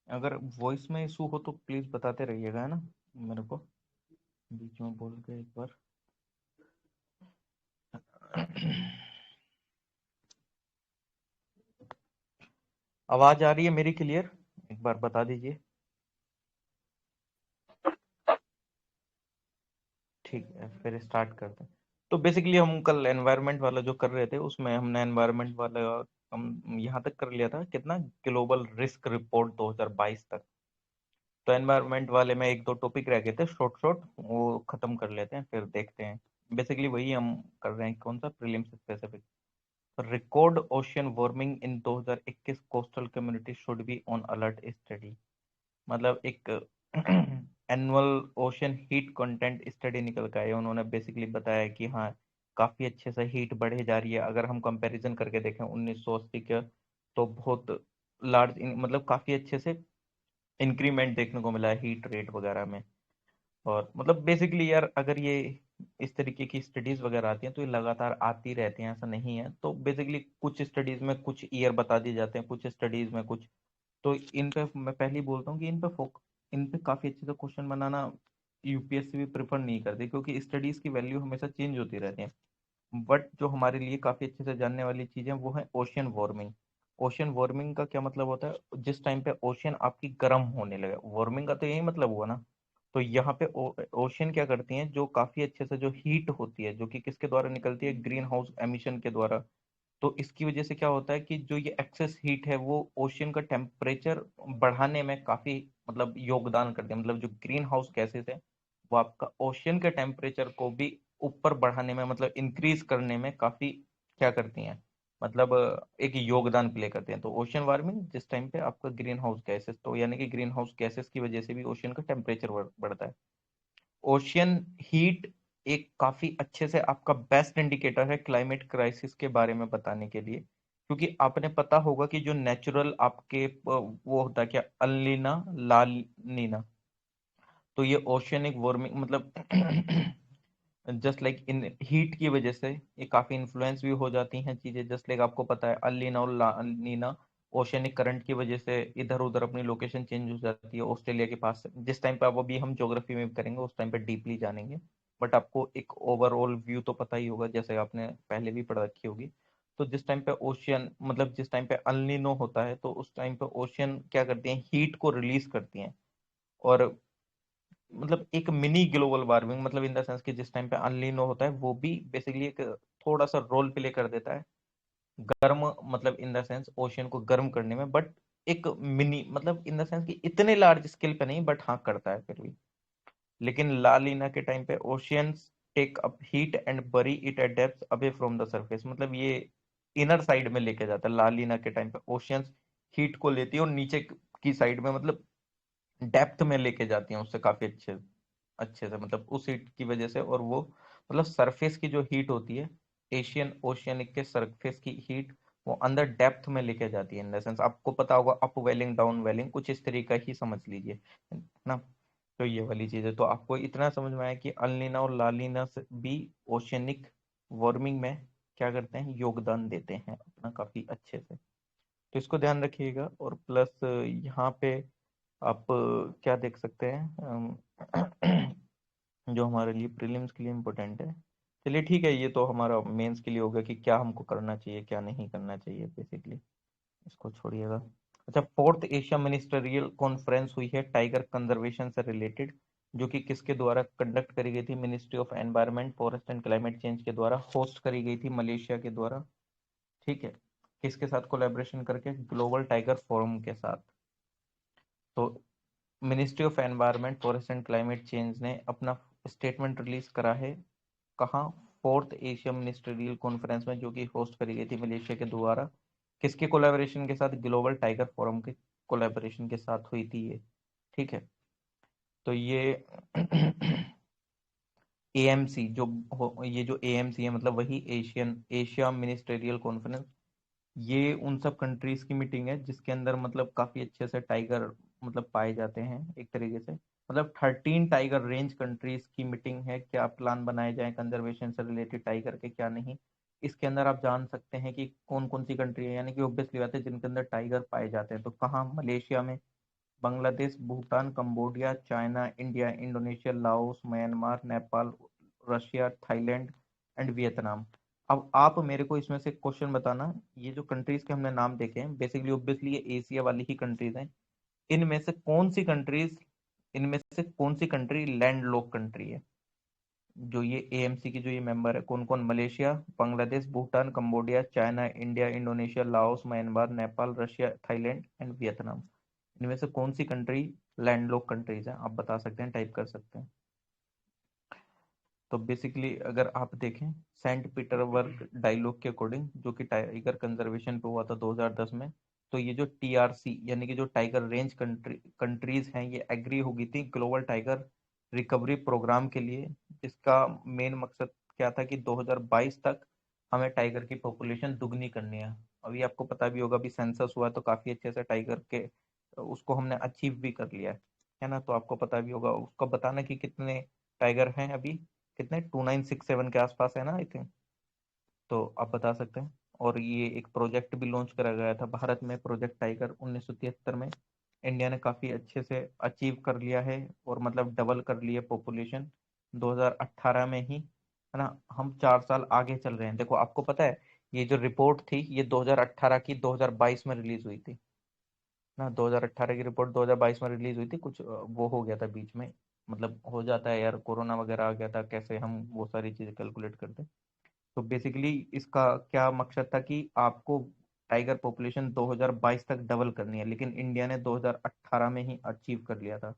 अगर वॉइस में इशू हो तो प्लीज बताते रहिएगा, है ना, मेरे को बीच में बोल के एक बार। आवाज आ रही है मेरी क्लियर? एक बार बता दीजिए। ठीक है, फिर स्टार्ट करते हैं। तो बेसिकली हम कल एनवायरनमेंट वाला जो कर रहे थे, उसमें हमने एनवायरनमेंट वाला हम यहाँ तक कर लिया था, कितना, ग्लोबल रिस्क रिपोर्ट 2022 तक। तो एनवायरनमेंट वाले में एक दो टॉपिक रह गए थे शॉर्ट शॉर्ट, वो खत्म कर लेते हैं, फिर देखते हैं। बेसिकली वही हम कर रहे हैं, कौन सा, prelims specific. Record ocean warming in 2021, coastal community should be on alert study. मतलब एक annual ocean heat content study निकल के आया। उन्होंने बेसिकली बताया कि हाँ, काफी अच्छे से हीट बढ़े जा रही है। अगर हम कंपैरिजन करके देखें 1980 के, तो बहुत लार्ज, मतलब काफी अच्छे से इंक्रीमेंट देखने को मिला है हीट रेट वगैरह में। और मतलब बेसिकली यार, अगर ये इस तरीके की स्टडीज वगैरह आती हैं तो ये लगातार आती रहती हैं, ऐसा नहीं है। तो बेसिकली कुछ स्टडीज में कुछ ईयर बता दिए जाते हैं, कुछ स्टडीज में कुछ। तो इन पे मैं पहले ही बोलता हूँ कि इन पे काफी अच्छे से क्वेश्चन बनाना यूपीएससी भी प्रेफर नहीं करती, क्योंकि स्टडीज की वैल्यू हमेशा चेंज होती रहती है। बट जो हमारे लिए काफी अच्छे से जानने वाली चीजें वो है ओशियन वार्मिंग। ओशियन वार्मिंग का क्या मतलब होता है? जिस टाइम पे ओशियन आपकी गर्म होने लगे, वार्मिंग का तो यही मतलब हुआ ना। तो यहाँ पे ओशियन क्या करती हैं, जो काफी अच्छे से जो हीट होती है, जो कि किसके द्वारा निकलती है, ग्रीन हाउस एमिशन के द्वारा। तो इसकी वजह से क्या होता है कि जो ये एक्सेस हीट है वो ओशियन का टेम्परेचर बढ़ाने में काफी मतलब योगदान करती है। मतलब जो ग्रीन हाउस गैसेस है वो आपका ओशियन के टेम्परेचर को भी ऊपर बढ़ाने में, मतलब इंक्रीज करने में काफी क्या करती हैं, मतलब एक योगदान प्ले करते हैं। तो ओशियन वार्मिंग जिस टाइम पे आपका ग्रीन हाउस गैसेस, तो यानी कि ग्रीन हाउस गैसेस की वजह से भी ओशियन का टेम्परेचर बढ़ता है। ओशियन हीट एक काफी अच्छे से आपका बेस्ट इंडिकेटर है क्लाइमेट क्राइसिस के बारे में बताने के लिए। क्योंकि आपने पता होगा कि जो नेचुरल आपके वो होता है क्या, अल्नीना, लाल नीना। तो ये ओशियनिक वार्मिंग मतलब जस्ट लाइक इन हीट की वजह से ये काफी इन्फ्लुएंस भी हो जाती हैं चीजें। जस्ट लाइक आपको पता है अलीना और नीना ओशियनिक करंट की वजह से इधर उधर अपनी लोकेशन चेंज हो जाती है ऑस्ट्रेलिया के पास से। जिस टाइम पे अब अभी हम ज्योग्राफी में करेंगे उस टाइम पे डीपली जानेंगे। बट आपको एक ओवरऑल व्यू तो पता ही होगा, जैसे आपने पहले भी पढ़ रखी होगी। तो जिस टाइम पे ओशियन मतलब जिस टाइम पे अल्नीनो होता है, तो उस टाइम पे ओशियन क्या करती हैं, हीट को रिलीज करती हैं। और मतलब एक मिनी ग्लोबल वार्मिंग, मतलब इन द सेंस कि जिस टाइम पे अनलीनो होता है वो भी बेसिकली एक थोड़ा सा रोल प्ले कर देता है गर्म, मतलब इन द सेंस ओशियन को गर्म करने में। बट एक मिनी मतलब इन द सेंस कि इतने लार्ज स्केल पे नहीं, बट हाँ करता है फिर भी। लेकिन ला लीना के टाइम पे oceans take up heat and bury it at depth away from the surface. मतलब ये इनर साइड में लेके जाता है। ला लीना के टाइम पे ओशियंस हीट को लेती है और नीचे की साइड में, मतलब डेप्थ में लेके जाती हैं उससे काफी अच्छे अच्छे से, मतलब उस हीट की वजह से। और वो मतलब सरफेस की जो हीट होती है, एशियन ओशियनिक के सरफेस की हीट, वो अंदर डेप्थ में लेके जाती है। इन द सेंस आपको पता होगा अप वेलिंग डाउन वेलिंग, कुछ इस तरीका ही समझ लीजिए, है ना। तो ये वाली चीज है। तो आपको इतना समझ में आया कि अल्नीना और लालीना से भी ओशियनिक वार्मिंग में क्या करते हैं, योगदान देते हैं अपना काफी अच्छे से। तो इसको ध्यान रखिएगा। और प्लस यहाँ पे आप क्या देख सकते हैं, जो हमारे लिए प्रीलिम्स के लिए इम्पोर्टेंट है। चलिए ठीक है, ये तो हमारा मेंस के लिए होगा कि क्या हमको करना चाहिए क्या नहीं करना चाहिए बेसिकली। इसको छोड़िएगा। अच्छा, फोर्थ एशिया मिनिस्टरियल कॉन्फ्रेंस हुई है टाइगर कंजर्वेशन से रिलेटेड, जो कि किसके द्वारा कंडक्ट करी गई थी, ministry of environment forest and climate change के द्वारा होस्ट करी गई थी, मलेशिया के द्वारा। ठीक है। किसके साथ कोलैबोरेशन करके, ग्लोबल टाइगर फोरम के साथ। तो ministry of environment forest and climate change ने अपना स्टेटमेंट रिलीज करा है। कहाँ? फोर्थ एशिया मिनिस्ट्रियल कॉन्फ्रेंस में, जो कि होस्ट करी गई थी मलेशिया के द्वारा। किसके कोलैबोरेशन के साथ? ग्लोबल टाइगर फोरम के कोलैबोरेशन के साथ हुई थी ये। ठीक है। तो ये एएमसी ये जो एएमसी है, मतलब वही एशिया मिनिस्ट्रियल कॉन्फ्रेंस। ये उन सब कंट्रीज की मीटिंग है जिसके अंदर मतलब काफी अच्छे से टाइगर मतलब पाए जाते हैं एक तरीके से। मतलब 13 टाइगर रेंज कंट्रीज की मीटिंग है, क्या प्लान बनाए जाए कंजर्वेशन से रिलेटेड टाइगर के, क्या नहीं। इसके अंदर आप जान सकते हैं कि कौन कौन सी कंट्री है, यानी कि ऑब्वियसली बात है जिनके अंदर टाइगर पाए जाते हैं। तो कहाँ? मलेशिया में, Bangladesh, Bhutan, Cambodia, China, India, Indonesia, Laos, Myanmar, Nepal, Russia, Thailand and Vietnam. अब आप मेरे को इसमें से क्वेश्चन बताना, ये जो कंट्रीज के हमने नाम देखे हैं बेसिकली ऑब्वियसली ये एशिया वाली ही कंट्रीज हैं। इनमें से कौन सी कंट्रीज, इनमें से कौन सी कंट्री लैंड लॉक कंट्री है? जो ये एएमसी की जो ये मेंबर है कौन कौन? Malaysia, Bangladesh, Bhutan, Cambodia, China, India, Indonesia, Laos, Myanmar, Nepal, Russia, Thailand and Vietnam. इनमें से कौन सी कंट्री लैंडलॉक कंट्रीज है? आप बता सकते हैं, टाइप कर सकते हैं। तो बेसिकली अगर आप देखें सेंट पीटरबर्ग डायलॉग के अकॉर्डिंग, जो कि टाइगर कंजर्वेशन पे हुआ था 2010 में, तो ये जो टीआरसी यानी कि जो टाइगर रेंज कंट्रीज हैं ये एग्री हो गई थी ग्लोबल टाइगर रिकवरी प्रोग्राम के लिए, जिसका मेन मकसद क्या था कि 2022 तक हमें टाइगर की पॉपुलेशन दुगनी करनी है। अभी आपको पता भी होगा, अभी सेंसस हुआ तो काफी अच्छे से टाइगर के उसको हमने अचीव भी कर लिया है ना? तो आपको पता भी होगा, उसको बताना कि कितने टाइगर हैं अभी, कितने 2967 के आसपास है ना आई थिंक। तो आप बता सकते हैं। और ये एक प्रोजेक्ट भी लॉन्च करा गया था भारत में, प्रोजेक्ट टाइगर 1973 में। इंडिया ने काफी अच्छे से अचीव कर लिया है और मतलब डबल कर लिया पॉपुलेशन 2018 में ही, है ना? हम 4 साल आगे चल रहे हैं। देखो आपको पता है ये जो रिपोर्ट थी ये 2018 की 2022 में रिलीज हुई थी ना। 2018 की रिपोर्ट 2022 में रिलीज हुई थी, कुछ वो हो गया था बीच में, मतलब हो जाता है यार, कोरोना वगैरह आ गया था, कैसे हम वो सारी चीजें कैलकुलेट करते। तो बेसिकली इसका क्या मकसद था कि आपको टाइगर पॉपुलेशन 2022 तक डबल करनी है, लेकिन इंडिया ने 2018 में ही अचीव कर लिया था।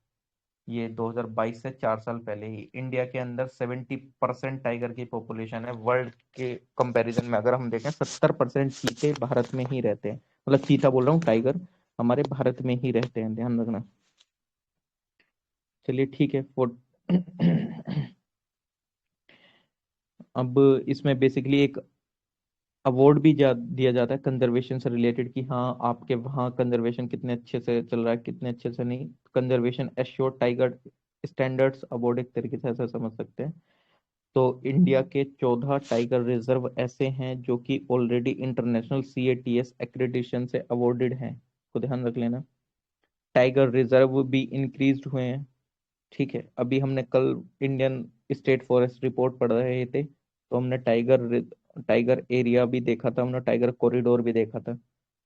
ये 2022 से 4 साल पहले ही इंडिया के अंदर 70% टाइगर की पॉपुलेशन है। वर्ल्ड के कंपैरिजन में अगर हम देखें 70% चीते भारत में ही रहते हैं, मतलब चीता बोल रहा हूँ, टाइगर हमारे भारत में ही रहते हैं, ध्यान रखना। चलिए ठीक है। अब इसमें बेसिकली एक अवार्ड भी दिया जाता है कंजर्वेशन से रिलेटेड कि हाँ आपके वहाँ कंजर्वेशन कितने अच्छे से चल रहा है, कितने अच्छे से नहीं। Conservation assured tiger standards award एक तरीके से ऐसा समझ सकते हैं। तो इंडिया के 14 टाइगर रिजर्व ऐसे हैं जो कि ऑलरेडी इंटरनेशनल सीएटीएस एक्रेडिटेशन से अवॉर्डेड हैं, तो ध्यान रख लेना। टाइगर रिजर्व भी इंक्रीज हुए हैं। ठीक है, अभी हमने कल इंडियन स्टेट फॉरेस्ट रिपोर्ट पढ़ रहे थे, तो हमने टाइगर एरिया भी देखा था, हमने टाइगर कॉरिडोर भी देखा था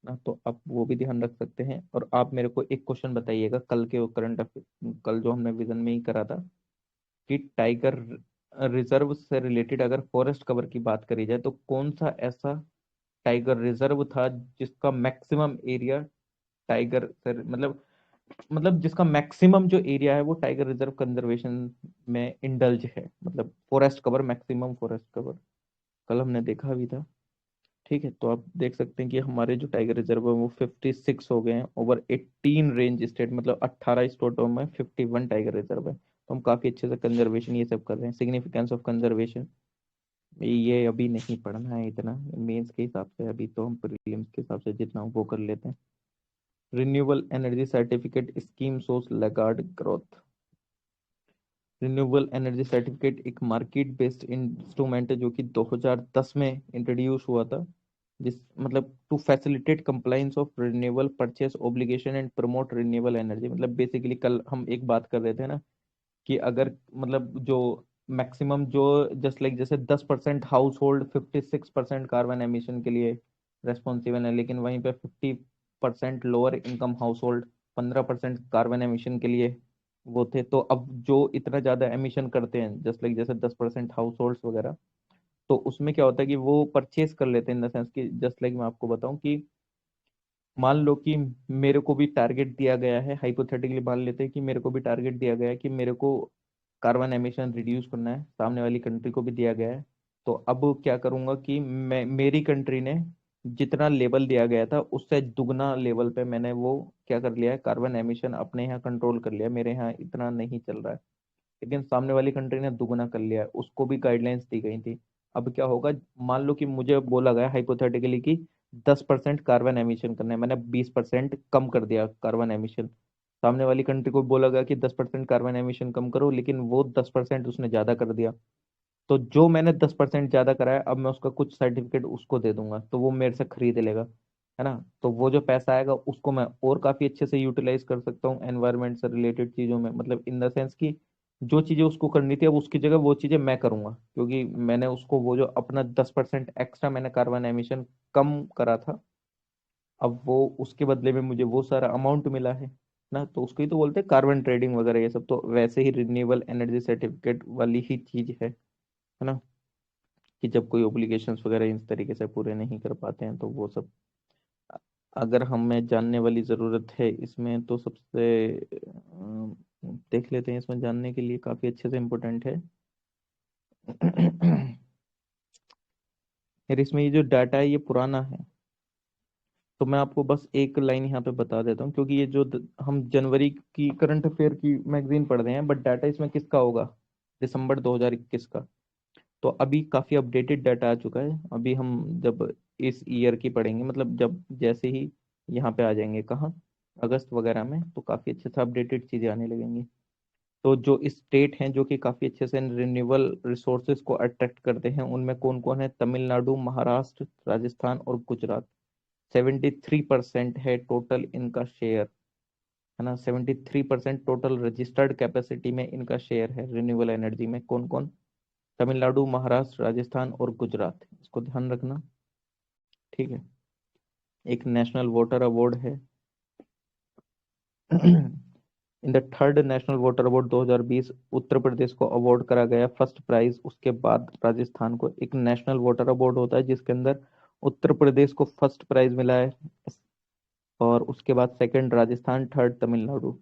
ना। तो आप वो भी ध्यान रख सकते हैं। और आप मेरे को एक क्वेश्चन बताइएगा, कल के करंट कल जो हमने विजन में ही करा था कि टाइगर रिजर्व से रिलेटेड अगर फॉरेस्ट कवर की बात करी जाए तो कौन सा ऐसा टाइगर रिजर्व था जिसका मैक्सिमम एरिया टाइगर से मतलब जिसका मैक्सिमम जो एरिया है वो टाइगर रिजर्व कंजर्वेशन में इंडल्ज है, मतलब forest cover, maximum forest cover कल हमने देखा भी था। ठीक है, तो आप देख सकते हैं कि हमारे जो टाइगर रिजर्व है वो 56 हो गए हैं ओवर 18 रेंज स्टेट, मतलब 18 स्टेटों में 51 टाइगर रिजर्व है। तो हम काफी अच्छे से कंजर्वेशन ये सब कर रहे हैं। सिग्निफिकेंस ऑफ कंजर्वेशन ये अभी नहीं पढ़ना है इतना मेंस के हिसाब से, अभी तो हम प्रीलिम्स के हिसाब से जितना वो कर लेते हैं। Renewable energy certificate scheme source laggard growth. Renewable energy certificate एक मार्केट बेस्ड इंस्ट्रूमेंट है जो कि 2010 में इंट्रोड्यूस हुआ था, जिस मतलब to facilitate compliance of renewable purchase obligation and promote renewable energy. मतलब बेसिकली कल हम एक बात कर रहे थे ना कि अगर मतलब जो मैक्सिमम जो जस्ट लाइक जैसे 10% हाउस होल्ड 56% कार्बन एमिशन के लिए रेस्पॉन्सिबल है, लेकिन वहीं पे 50% lower income house hold 15% carbon emission के लिए वो थे। तो अब जो इतना ज्यादा एमिशन करते हैं जस्ट लाइक जैसे 10% हाउस होल्ड्स वगैरह, तो उसमें क्या होता है कि वो परचेज कर लेते हैं इन द सेंस कि जस्ट लाइक मैं आपको बताऊं कि मान लो कि मेरे को भी टारगेट दिया गया है, हाइपोथेटिकली मान लेते हैं कि मेरे को भी टारगेट दिया गया है कि मेरे को कार्बन एमिशन रिड्यूस करना है, सामने वाली कंट्री को भी दिया गया है। तो अब क्या करूंगा कि मैं मेरी कंट्री ने जितना लेवल दिया गया था उससे दुगना लेवल पे मैंने वो क्या कर लिया है, कार्बन एमिशन अपने यहाँ कंट्रोल कर लिया। मेरे यहाँ इतना नहीं चल रहा है, लेकिन सामने वाली कंट्री ने दुगना कर लिया है, उसको भी गाइडलाइंस दी गई थी। अब क्या होगा, मान लो कि मुझे बोला गया हाइपोथेटिकली कि 10% कार्बन एमिशन करना है, मैंने 20% कम कर दिया कार्बन एमिशन। सामने वाली कंट्री को बोला गया कि 10% कार्बन एमिशन कम करो, लेकिन वो 10% उसने ज्यादा कर दिया। तो जो मैंने 10% ज्यादा कराया अब मैं उसका कुछ सर्टिफिकेट उसको दे दूंगा, तो वो मेरे से खरीद लेगा। है ना। तो वो जो पैसा आएगा उसको मैं और काफी अच्छे से यूटिलाइज कर सकता हूँ एनवायरनमेंट से रिलेटेड चीजों में, मतलब इन द सेंस कि जो चीजें उसको करनी थी अब उसकी जगह वो चीजें मैं करूंगा, क्योंकि मैंने उसको वो जो अपना 10% एक्स्ट्रा मैंने कार्बन एमिशन कम करा था, अब वो उसके बदले में मुझे वो सारा अमाउंट मिला है ना। तो उसको ही तो बोलते हैं कार्बन ट्रेडिंग वगैरह, ये सब तो वैसे ही रिन्यूएबल एनर्जी सर्टिफिकेट वाली ही चीज है ना। कि जब कोई ओब्लिगेशंस वगैरह इस तरीके से पूरे नहीं कर पाते हैं तो वो सब, अ- अगर हमें जानने वाली ज़रूरत है इसमें तो सबसे देख लेते हैं, इसमें जानने के लिए काफ़ी अच्छे से इम्पोर्टेंट है। यार इसमें ये जो डाटा है ये पुराना है, तो मैं आपको बस एक लाइन यहाँ पे बता देता हूँ, क्योंकि ये जो हम जनवरी की करंट अफेयर की मैगजीन पढ़ रहे हैं, बट डाटा इसमें किसका होगा, दिसंबर 2021 का। तो अभी काफ़ी अपडेटेड डाटा आ चुका है। अभी हम जब इस ईयर की पढ़ेंगे, मतलब जब जैसे ही यहाँ पे आ जाएंगे कहाँ, अगस्त वगैरह में, तो काफ़ी अच्छे से अपडेटेड चीज़ें आने लगेंगी। तो जो स्टेट हैं जो कि काफ़ी अच्छे से रिन्यूएबल रिसोर्सेज को अट्रैक्ट करते हैं उनमें कौन कौन है, तमिलनाडु, महाराष्ट्र, राजस्थान और गुजरात। 73% है टोटल इनका शेयर, है ना। 73% टोटल रजिस्टर्ड कैपेसिटी में इनका शेयर है रिन्यूएबल एनर्जी में। कौन कौन, तमिलनाडु, महाराष्ट्र, राजस्थान और गुजरात, इसको ध्यान रखना, ठीक है। एक नेशनल वाटर अवार्ड है। In the third national water award 2020 Uttar Pradesh को अवार्ड करा गया फर्स्ट प्राइज, उसके बाद राजस्थान को। एक नेशनल वाटर अवार्ड होता है जिसके अंदर उत्तर प्रदेश को फर्स्ट प्राइज मिला है, और उसके बाद सेकंड राजस्थान, थर्ड तमिलनाडु।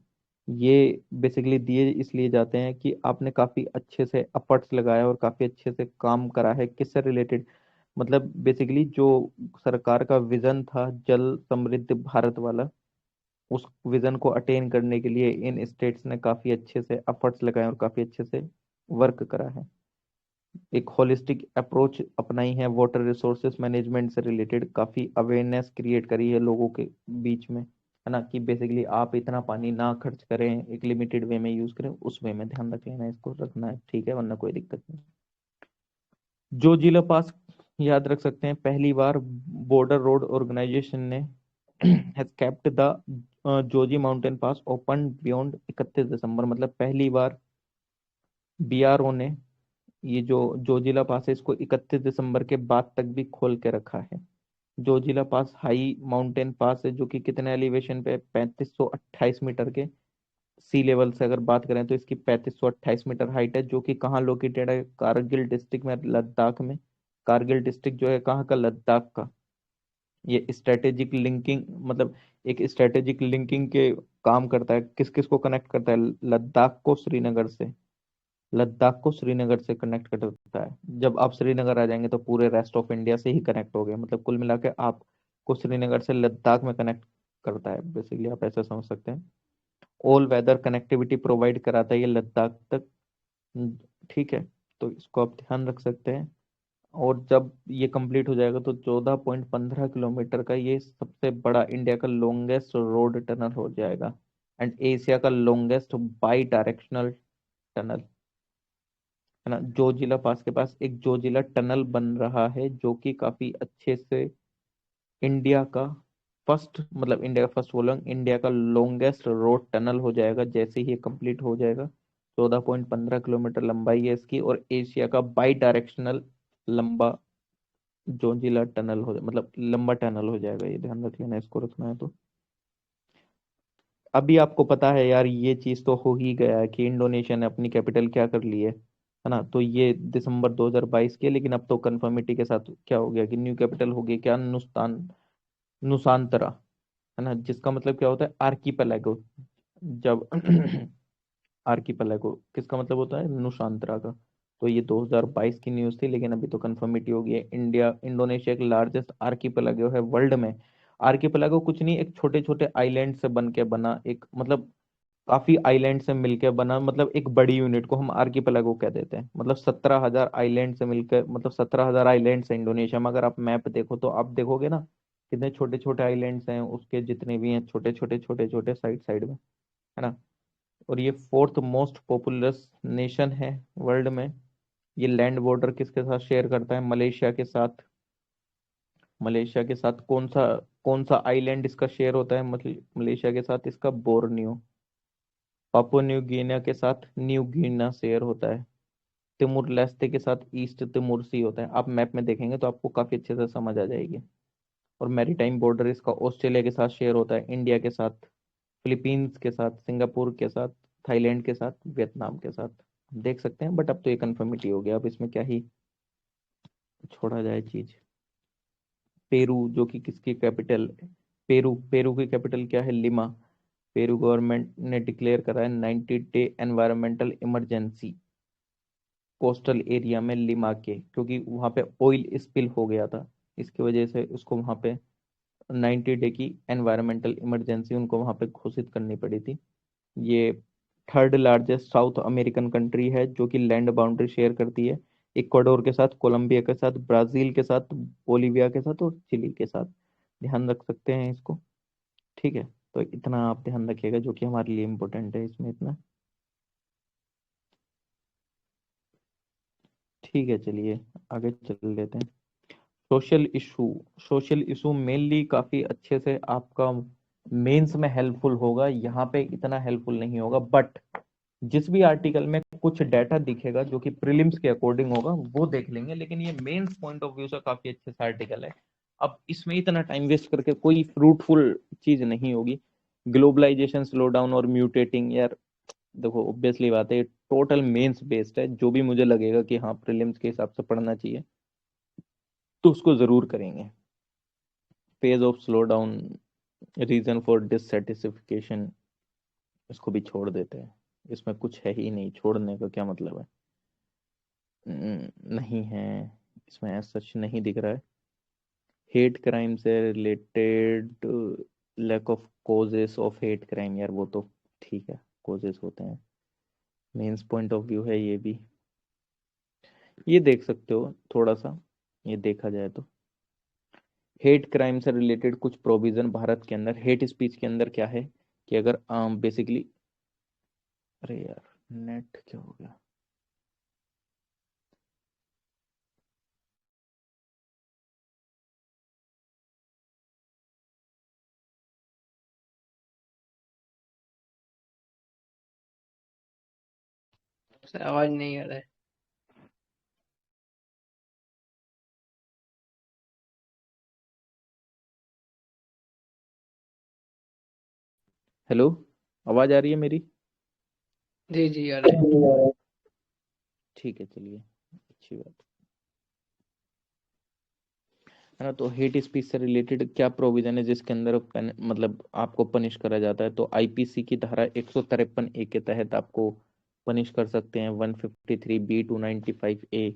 ये बेसिकली दिए इसलिए जाते हैं कि आपने काफी अच्छे से एफर्ट्स लगाया और काफी अच्छे से काम करा है, किससे रिलेटेड, मतलब बेसिकली जो सरकार का विजन था जल समृद्ध भारत वाला, उस विजन को अटेन करने के लिए इन स्टेट्स ने काफी अच्छे से एफर्ट्स लगाए और काफी अच्छे से वर्क करा है। एक होलिस्टिक अप्रोच अपनाई है वाटर रिसोर्सेज मैनेजमेंट से रिलेटेड, काफी अवेयरनेस क्रिएट करी है लोगों के बीच में, है ना। कि बेसिकली आप इतना पानी ना खर्च करें, एक लिमिटेड वे में यूज करें, उस वे में ध्यान रख लेना, इसको रखना है, ठीक है, वरना कोई दिक्कत नहीं। जो जिला पास याद रख सकते हैं, पहली बार बॉर्डर रोड ऑर्गेनाइजेशन ने has kept the Joji mountain pass open beyond 31 दिसंबर, मतलब पहली बार बीआरओ ने ये जो जोजिला पास है इसको 31 दिसंबर के बाद तक भी खोल के रखा है। जोजिला पास हाई माउंटेन पास है जो कि कितने एलिवेशन पे, 3528 मीटर के सी लेवल से अगर बात करें तो इसकी 3528 मीटर हाइट है, जो कि कहाँ लोकेटेड है, कारगिल डिस्ट्रिक्ट में, लद्दाख में। कारगिल डिस्ट्रिक्ट जो है कहाँ का, लद्दाख का। ये स्ट्रेटेजिक लिंकिंग, मतलब एक स्ट्रेटेजिक लिंकिंग के काम करता है, किस किस को कनेक्ट करता है, लद्दाख को श्रीनगर से, लद्दाख को श्रीनगर से कनेक्ट करता है। जब आप श्रीनगर आ जाएंगे तो पूरे रेस्ट ऑफ इंडिया से ही कनेक्ट हो गए, मतलब कुल मिला के आपको श्रीनगर से लद्दाख में कनेक्ट करता है, बेसिकली आप ऐसा समझ सकते हैं। ऑल वेदर कनेक्टिविटी प्रोवाइड कराता है ये लद्दाख तक, ठीक है। तो इसको आप ध्यान रख सकते हैं। और जब ये कंप्लीट हो जाएगा तो 14.15 किलोमीटर का ये सबसे बड़ा इंडिया का लॉन्गेस्ट रोड टनल हो जाएगा, एंड एशिया का लॉन्गेस्ट बाई डायरेक्शनल टनल, है ना। जोजिला पास के पास एक जोजिला टनल बन रहा है जो कि काफी अच्छे से इंडिया का फर्स्ट, मतलब इंडिया का फर्स्ट बोला, इंडिया का लॉन्गेस्ट रोड टनल हो जाएगा जैसे ही ये कंप्लीट हो जाएगा। 14.15 किलोमीटर लंबाई है इसकी, और एशिया का बाई डायरेक्शनल लंबा जोजिला टनल हो, मतलब लंबा टनल हो जाएगा, ये ध्यान रख लेना, इसको रखना है तो। अभी आपको पता है यार, ये चीज तो हो ही गया है कि इंडोनेशिया ने अपनी कैपिटल क्या कर ली है ना। तो ये दिसंबर 2022 के, लेकिन अब तो कंफर्मिटी के साथ क्या हो गया कि न्यू कैपिटल हो गई क्या, नुसांतरा, है ना, जिसका मतलब क्या होता है, आर्कीपेलागो। जब आर्कीपेलागो किसका मतलब होता है, नुसांतरा का। तो ये 2022 की न्यूज़ थी, लेकिन अभी तो कंफर्मिटी हो गई है। इंडोनेशिया एक लार्जेस्ट आर्कीपेलागो है वर्ल्ड में। आर्कीपेलागो कुछ नहीं, एक छोटे छोटे आइलैंड से बन के बना एक, मतलब काफी आइलैंड से मिलकर बना, मतलब एक बड़ी यूनिट को हम आर्कीपेलागो कह देते हैं। मतलब 17,000 आइलैंड से मिलकर, मतलब 17,000 आइलैंड है इंडोनेशिया में। अगर आप मैप देखो तो आप देखोगे ना कितने छोटे छोटे आइलैंड्स हैं उसके, जितने भी हैं छोटे छोटे छोटे छोटे साइड साइड में, है ना। और ये फोर्थ मोस्ट पॉपुलस नेशन है वर्ल्ड में। ये लैंड बॉर्डर किसके साथ शेयर करता है, मलेशिया के साथ। मलेशिया के साथ कौन सा कौन सा आइलैंड इसका शेयर होता है मलेशिया के साथ? इसका बोर्नियो। पापुआ न्यू गिनिया के साथ न्यू गिनिया शेयर होता है। तिमुर लेस्ते के साथ ईस्ट तिमुर सी होता है। आप मैप में देखेंगे तो आपको काफी अच्छे से समझ आ जाएगी। और मैरीटाइम बॉर्डर इसका ऑस्ट्रेलिया के साथ शेयर होता है, इंडिया के साथ, फिलीपींस के साथ, सिंगापुर के साथ, थाईलैंड के साथ, वियतनाम के साथ। देख सकते हैं, बट अब तो ये कन्फर्मिटी हो गया, अब इसमें क्या ही छोड़ा जाए चीज। पेरू जो कि किसकी कैपिटल? पेरू, पेरू की कैपिटल क्या है? लिमा। पेरू गवर्नमेंट ने डिक्लेयर करा है 90 day environmental emergency coastal area में लिमा के, क्योंकि वहां पे ऑयल स्पिल हो गया था। इसकी वजह से उसको वहां पे 90 डे की एनवायरमेंटल इमरजेंसी उनको वहां पे घोषित करनी पड़ी थी। ये third largest south American country है जो कि लैंड बाउंड्री शेयर करती है इक्वाडोर के साथ, कोलंबिया के साथ, ब्राजील के साथ, बोलीविया के साथ और चिली के साथ। ध्यान रख सकते हैं इसको। ठीक है, तो इतना आप ध्यान रखिएगा जो कि हमारे लिए इम्पोर्टेंट है इसमें इतना। ठीक है, चलिए आगे चल लेते हैं। Social issue. Social issue mainly काफी अच्छे से आपका मेंस में हेल्पफुल होगा, यहाँ पे इतना हेल्पफुल नहीं होगा, बट जिस भी आर्टिकल में कुछ डाटा दिखेगा जो कि प्रीलिम्स के अकॉर्डिंग होगा वो देख लेंगे, लेकिन ये मेंस पॉइंट ऑफ व्यू से काफी अच्छे से आर्टिकल है। अब इसमें इतना टाइम वेस्ट करके कोई फ्रूटफुल चीज नहीं होगी। ग्लोबलाइजेशन स्लो डाउन और म्यूटेटिंग, यार देखो ऑब्वियसली बात है, टोटल मेंस बेस्ड है। जो भी मुझे लगेगा कि हाँ प्रीलिम्स के हिसाब से पढ़ना चाहिए तो उसको जरूर करेंगे। Phase of slow down, reason for dissatisfaction, इसको भी छोड़ देते हैं। इसमें कुछ है ही नहीं, छोड़ने का क्या मतलब है? नहीं है, इसमें ऐसा सच नहीं दिख रहा है। हेट क्राइम से related, lack of causes of hate crime, यार वो तो ठीक है, कोजेस होते हैं। मेंस पॉइंट ऑफ व्यू है ये भी, ये देख सकते हो थोड़ा सा, ये देखा जाए तो। हेट क्राइम से रिलेटेड कुछ प्रोविजन भारत के अंदर हेट स्पीच के अंदर क्या है कि अगर बेसिकली, अरे यार नेट क्या हो गया? सर आवाज नहीं आ रहा है। हेलो, आवाज आ रही है मेरी? जी जी आ रहा है। ठीक है, चलिए, अच्छी बात है ना। तो हेट स्पीच से रिलेटेड क्या प्रोविजन है जिसके अंदर मतलब आपको पनिश करा जाता है? तो आईपीसी की धारा 153 ए के तहत आपको पनिश कर सकते हैं, 153 बी, 295 ए।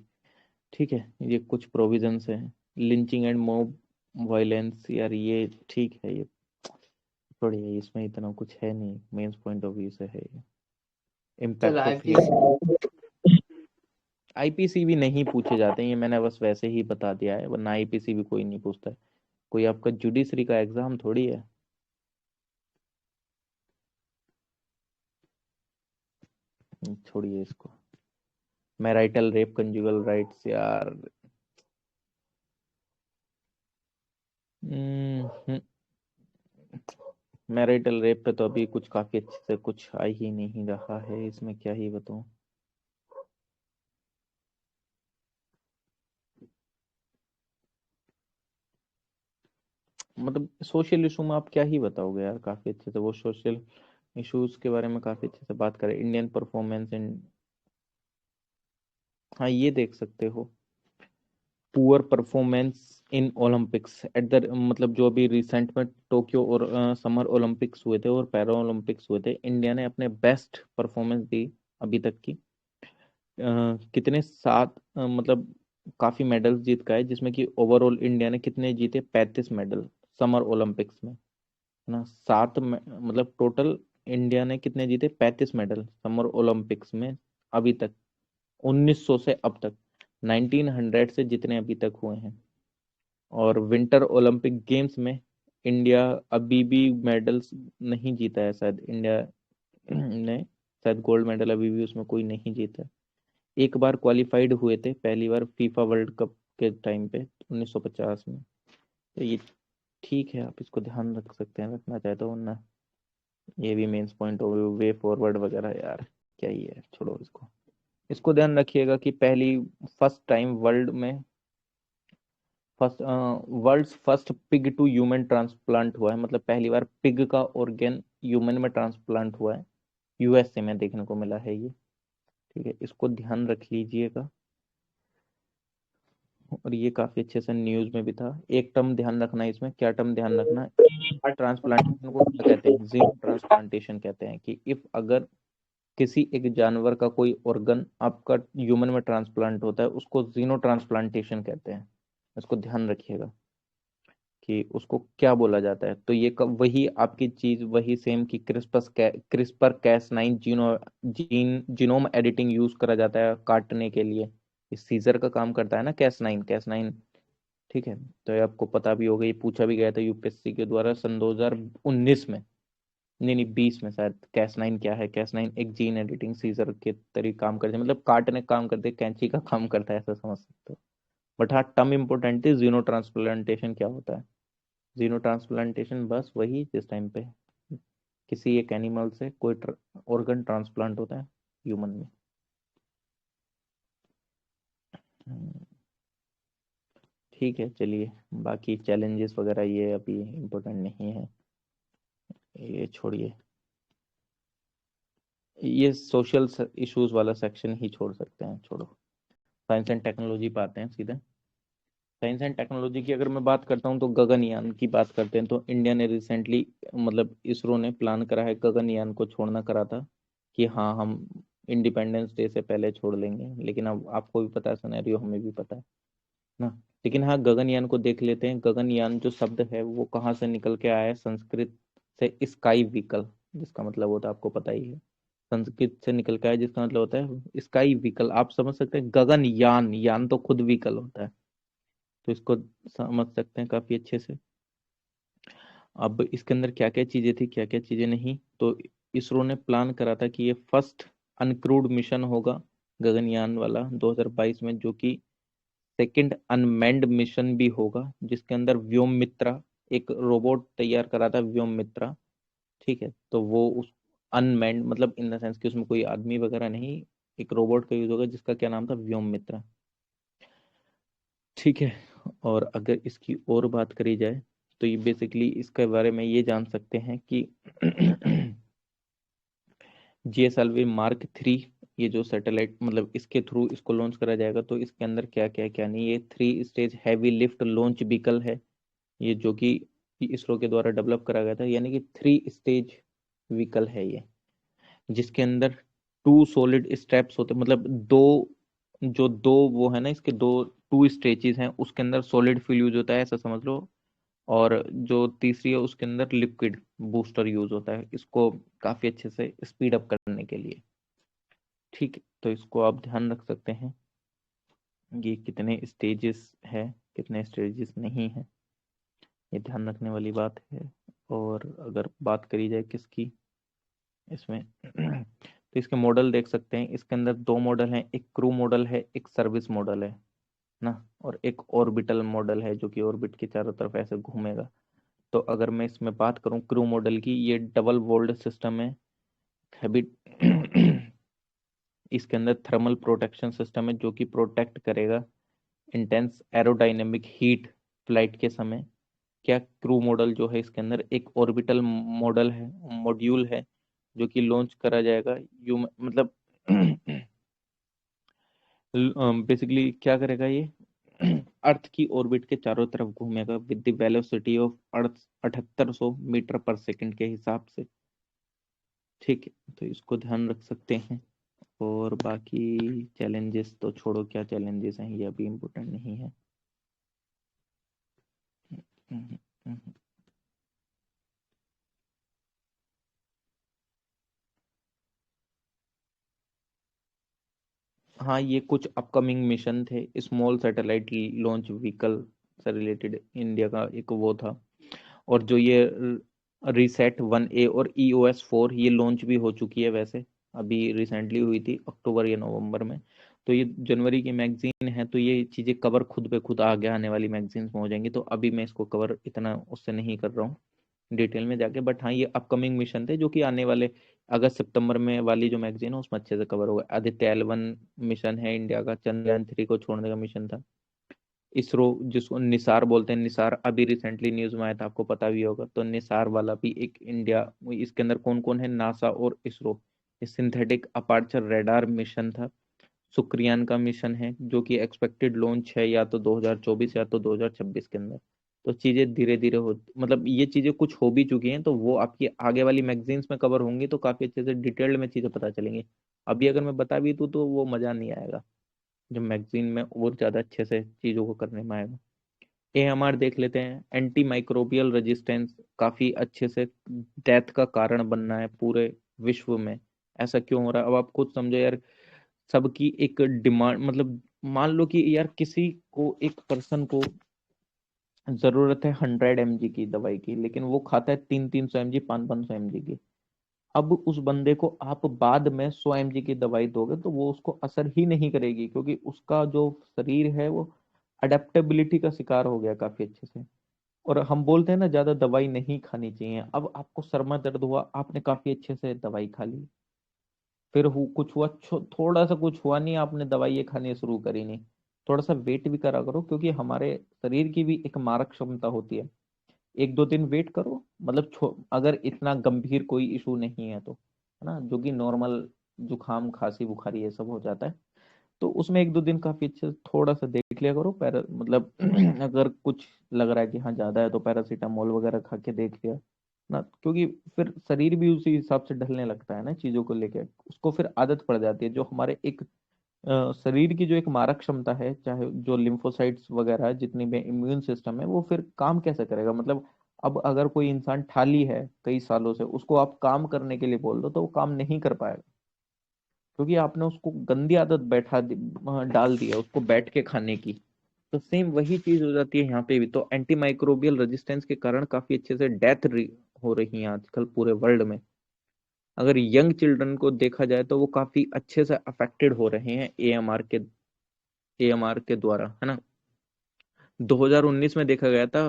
ठीक है, ये कुछ प्रोविजंस हैं। लिंचिंग एंड मॉब वायलेंस, यार ये ठीक है, ये थोड़ी है, इसमें इतना कुछ है नहीं, मेंस पॉइंट ऑफ व्यू से है ये। Sir impact of IPC. IPC भी नहीं पूछे जाते हैं, ये मैंने बस वैसे ही बता दिया है, वरना आईपीसी भी कोई नहीं पूछता है। कोई आपका जुडिशरी का एग्जाम थोड़ी है। छोड़िए इसको। मैराइटल रेप कंजुगल राइट्स, यार मैराइटल रेप पे तो अभी कुछ काफी अच्छे से कुछ आ ही नहीं रहा है, इसमें क्या ही बताऊं। मतलब सोशल इशू में आप क्या ही बताओगे यार, काफी अच्छे से वो सोशल इश्यूज के बारे में काफी अच्छे से बात करें। इंडियन परफॉर्मेंस इन, हाँ ये देख सकते हो। Poor performance in Olympics at the, मतलब जो अभी रिसेंट में टोक्यो और समर ओलंपिक्स हुए थे और पैरा ओलंपिक्स हुए थे, इंडिया ने अपने बेस्ट परफॉर्मेंस दी अभी तक की। कितने सात, मतलब काफी मेडल्स जीत का है, जिसमें कि ओवरऑल इंडिया ने कितने जीते? 35 मेडल समर ओलंपिक्स में, है ना। मतलब टोटल इंडिया ने कितने जीते? 35 मेडल समर ओलंपिक्स में अभी तक, 1900 से अब तक, 1900 से जितने अभी तक हुए हैं। और विंटर ओलंपिक गेम्स में इंडिया अभी भी मेडल्स नहीं जीता है शायद, इंडिया ने शायद गोल्ड मेडल अभी भी उसमें कोई नहीं जीता है। एक बार क्वालिफाइड हुए थे पहली बार फीफा वर्ल्ड कप के टाइम पे 1950 में। तो ये ठीक है, आप इसको ध्यान रख सकते हैं, रखना चाहे तो, वरना ये भी मेंस पॉइंट हो गया, वे फॉरवर्ड वगैरह, यार क्या ही है, छोड़ो इसको। इसको ध्यान रखिएगा कि पहली first time world's first pig to human transplant हुआ है, मतलब पहली बार पिग का ऑर्गेन ह्यूमन में ट्रांसप्लांट हुआ है, यूएसए में देखने को मिला है ये। ठीक है, इसको ध्यान रख लीजिएगा। और ये काफी अच्छे से न्यूज में भी था। एक टर्म ध्यान रखना है इसमें, क्या टर्म ध्यान रखना, ट्रांसप्लांटेशन को क्या कहते हैं, जीनो ट्रांसप्लांटेशन कहते हैं। कि इफ अगर किसी एक जानवर का कोई ऑर्गन आपका ह्यूमन में ट्रांसप्लांट होता है, उसको जीनो ट्रांसप्लांटेशन कहते हैं। इसको ध्यान रखिएगा कि उसको क्या बोला जाता है। तो ये वही आपकी चीज वही सेम कि CRISPR Cas 9 genome editing use करा जाता है काटने के लिए। इस सीजर का काम करता है ना कैस 9। ठीक है, तो ये आपको पता भी होगा, ये पूछा भी गया था यूपीएससी के द्वारा सन 2019 में, नहीं नहीं 20 में शायद। कैस 9 क्या है, कैस 9 एक जीन एडिटिंग सीजर के तरीके काम करते हैं, मतलब काटने का काम करते हैं, कैंची का काम करता है, ऐसा समझ सकते हो। बट हाँ, टर्म इंपोर्टेंट है, जीनो ट्रांसप्लांटेशन क्या होता है। जीनो ट्रांसप्लांटेशन बस वही जिस टाइम पे किसी एक एनिमल से कोई ऑर्गन ट्रांसप्लांट होता है ह्यूमन में। हम्म, ठीक है, चलिए। बाकी चैलेंजेस वगैरह ये अभी इम्पोर्टेंट नहीं है, ये छोड़िए। ये सोशल इश्यूज वाला सेक्शन ही छोड़ सकते हैं, छोड़ो। साइंस एंड टेक्नोलॉजी पे आते हैं सीधे। साइंस एंड टेक्नोलॉजी की अगर मैं बात करता हूँ तो गगनयान की बात करते हैं, तो इंडिया ने रिसेंटली, मतलब इसरो ने प्लान करा है गगनयान को छोड़ना करा था कि हाँ हम इंडिपेंडेंस डे से पहले छोड़ लेंगे, लेकिन अब आपको भी पता है सिनेरियो, हमें भी पता है ना। लेकिन हाँ, गगनयान को देख लेते हैं। गगनयान जो शब्द है वो कहाँ से निकल के आया है, संस्कृत से स्काई व्हीकल, जिसका मतलब होता है आपको पता ही है, संस्कृत से निकल के आया जिसका मतलब होता है स्काई व्हीकल। आप समझ सकते हैं, गगनयान, यान तो खुद व्हीकल होता है, तो इसको समझ सकते हैं काफी अच्छे से। अब इसके अंदर क्या क्या चीजें थी, क्या क्या चीजें नहीं, तो इसरो ने प्लान करा था कि ये फर्स्ट अनक्रूड मिशन होगा गगनयान वाला 2022 में, जो कि सेकंड अनमैन्ड मिशन भी होगा, जिसके अंदर व्योम मित्रा एक रोबोट तैयार करा था, व्योम मित्रा। ठीक है, तो वो उस अनमैन्ड मतलब इन द सेंस कि उसमें कोई आदमी वगैरह नहीं, एक रोबोट का यूज होगा जिसका क्या नाम था, व्योम मित्रा। ठीक है, और अगर इसकी और बात करी जाए तो ये बेसिकली इसके बारे में ये जान सकते हैं कि जीएसएलवी मार्क 3, ये जो सैटेलाइट मतलब इसके थ्रू इसको लॉन्च करा जाएगा, तो इसके अंदर क्या क्या क्या नहीं, ये 3 stage heavy lift launch vehicle है, ये जो कि इसरो के द्वारा डेवलप करा गया था, यानी कि 3 स्टेज व्हीकल है ये, जिसके अंदर 2 सॉलिड स्टेप्स होते, मतलब दो वो है ना, इसके 2 स्टेजेस हैं, उसके अंदर सॉलिड फ्यूल यूज होता है, ऐसा समझ लो। और जो तीसरी है उसके अंदर लिक्विड बूस्टर यूज होता है, इसको काफी अच्छे से स्पीड अप करने के लिए। ठीक है, तो इसको आप ध्यान रख सकते हैं, ये कितने स्टेजेस है, कितने स्टेजेस नहीं है, ये ध्यान रखने वाली बात है। और अगर बात करी जाए किसकी इसमें तो इसके मॉडल देख सकते हैं, इसके अंदर 2 मॉडल हैं, एक क्रू मॉडल है, एक सर्विस मॉडल है ना, और एक ऑर्बिटल मॉडल है जो कि ऑर्बिट के चारों तरफ ऐसे घूमेगा। तो अगर मैं इसमें बात करूं क्रू मॉडल की, ये डबल वोल्ड सिस्टम है, हैबिट इसके अंदर थर्मल प्रोटेक्शन सिस्टम है जो कि प्रोटेक्ट करेगा इंटेंस एरोडायनेमिक हीट फ्लाइट के समय। क्या क्रू मॉडल जो है इसके अंदर एक ऑर्बिटल मॉडल है, मॉड्यूल है, जो कि लॉन्च करा जाएगा, यू मतलब बेसिकली क्या करेगा ये अर्थ की ऑर्बिट के चारों तरफ घूमेगा with the velocity of earth 7800 metre पर सेकंड के हिसाब से। ठीक है, तो इसको ध्यान रख सकते हैं। और बाकी चैलेंजेस तो छोड़ो, क्या चैलेंजेस हैं, ये अभी इम्पोर्टेंट नहीं है। हम्म, हम्म। हाँ, ये कुछ अपकमिंग मिशन थे, स्मॉल सैटेलाइट लॉन्च व्हीकल से रिलेटेड इंडिया का एक वो था। और जो ये रिसेट 1A और EOS 4 ये लॉन्च भी हो चुकी है वैसे, अभी रिसेंटली हुई थी अक्टूबर या नवंबर में। तो ये जनवरी की मैगजीन है, तो ये चीज़ें कवर खुद पे खुद आगे आने वाली मैगजीन्स में हो जाएंगी, तो अभी मैं इसको कवर इतना उससे नहीं कर रहा हूँ डिटेल में जाके। बट हाँ, ये अपकमिंग मिशन थे जो कि आने वाले अगस्त सितंबर में वाली जो मैगजीन है उसमें अच्छे से कवर होगा। आदित्य L1 मिशन है इंडिया का, चंद्रयान 3 को छोड़ने का मिशन था। इसरो, जिसको निसार बोलते हैं, निसार अभी रिसेंटली न्यूज में आया था, आपको पता भी होगा। तो निसार वाला भी एक इंडिया, इसके अंदर कौन कौन है, नासा और ISRO. Synthetic aperture radar mission था। शुक्रियान का मिशन है जो कि एक्सपेक्टेड लॉन्च है या तो 2024 या तो 2026 के अंदर। तो चीजें धीरे धीरे हो, मतलब ये चीजें कुछ हो भी चुकी हैं, तो वो आपकी आगे वाली मैगजीन्स में कवर होंगी, तो काफी अच्छे से डिटेल्ड में चीजें पता चलेंगी। अभी अगर मैं बता भी दूं तो वो मजा नहीं आएगा, जो मैगजीन में और ज्यादा अच्छे से चीजों को करने में आएगा। AMR देख लेते हैं, एंटी माइक्रोबियल रेजिस्टेंस, काफी अच्छे से डेथ का कारण बनना है पूरे विश्व में। ऐसा क्यों हो रहा है, अब आप खुद समझो यार। सबकी एक डिमांड, मतलब मान लो कि यार किसी को, एक पर्सन को जरूरत है 100 mg की दवाई की, लेकिन वो खाता है 300 300 mg, 500 500 mg की। अब उस बंदे को आप बाद में 100 mg की दवाई दोगे तो वो उसको असर ही नहीं करेगी, क्योंकि उसका जो शरीर है वो अडेप्टेबिलिटी का शिकार हो गया काफी अच्छे से। और हम बोलते हैं ना ज्यादा दवाई नहीं खानी चाहिए। अब आपको सर में दर्द हुआ, आपने काफी अच्छे से दवाई खा ली, फिर कुछ हुआ, थोड़ा सा कुछ हुआ नहीं, आपने दवाई खानी शुरू करी नहीं। थोड़ा सा वेट भी करा करो, क्योंकि हमारे शरीर की भी एक मारक क्षमता होती है। 1 2 दिन वेट करो, मतलब अगर इतना गंभीर कोई इशू नहीं है तो, है ना, जो कि नॉर्मल जुकाम खांसी बुखारी ये सब हो जाता है, तो उसमें 1 2 दिन काफी अच्छे से थोड़ा सा देख लिया करो। मतलब अगर कुछ लग रहा है कि हाँ ज्यादा है तो पैरासीटामोल वगैरह खा के देख लिया ना, क्योंकि फिर शरीर भी उसी हिसाब से ढलने लगता है ना चीजों को लेके, उसको फिर आदत पड़ जाती है। जो हमारे एक शरीर की जो एक मारक क्षमता है, चाहे जो लिम्फोसाइट्स वगैरह है, जितनी भी इम्यून सिस्टम है, वो फिर काम कैसे करेगा। मतलब अब अगर कोई इंसान ठाली है कई सालों से, उसको आप काम करने के लिए बोल दो तो वो काम नहीं कर पाएगा, क्योंकि आपने उसको गंदी आदत डाल दी है उसको बैठ के खाने की। तो सेम वही चीज हो जाती है यहाँ पे भी। तो एंटी माइक्रोबियल रेजिस्टेंस के कारण काफी अच्छे से डेथ हो रही है आजकल पूरे वर्ल्ड में। अगर यंग चिल्ड्रन को देखा जाए तो वो काफी अच्छे से अफेक्टेड हो रहे हैं एएमआर के द्वारा, है ना। 2019 में देखा गया था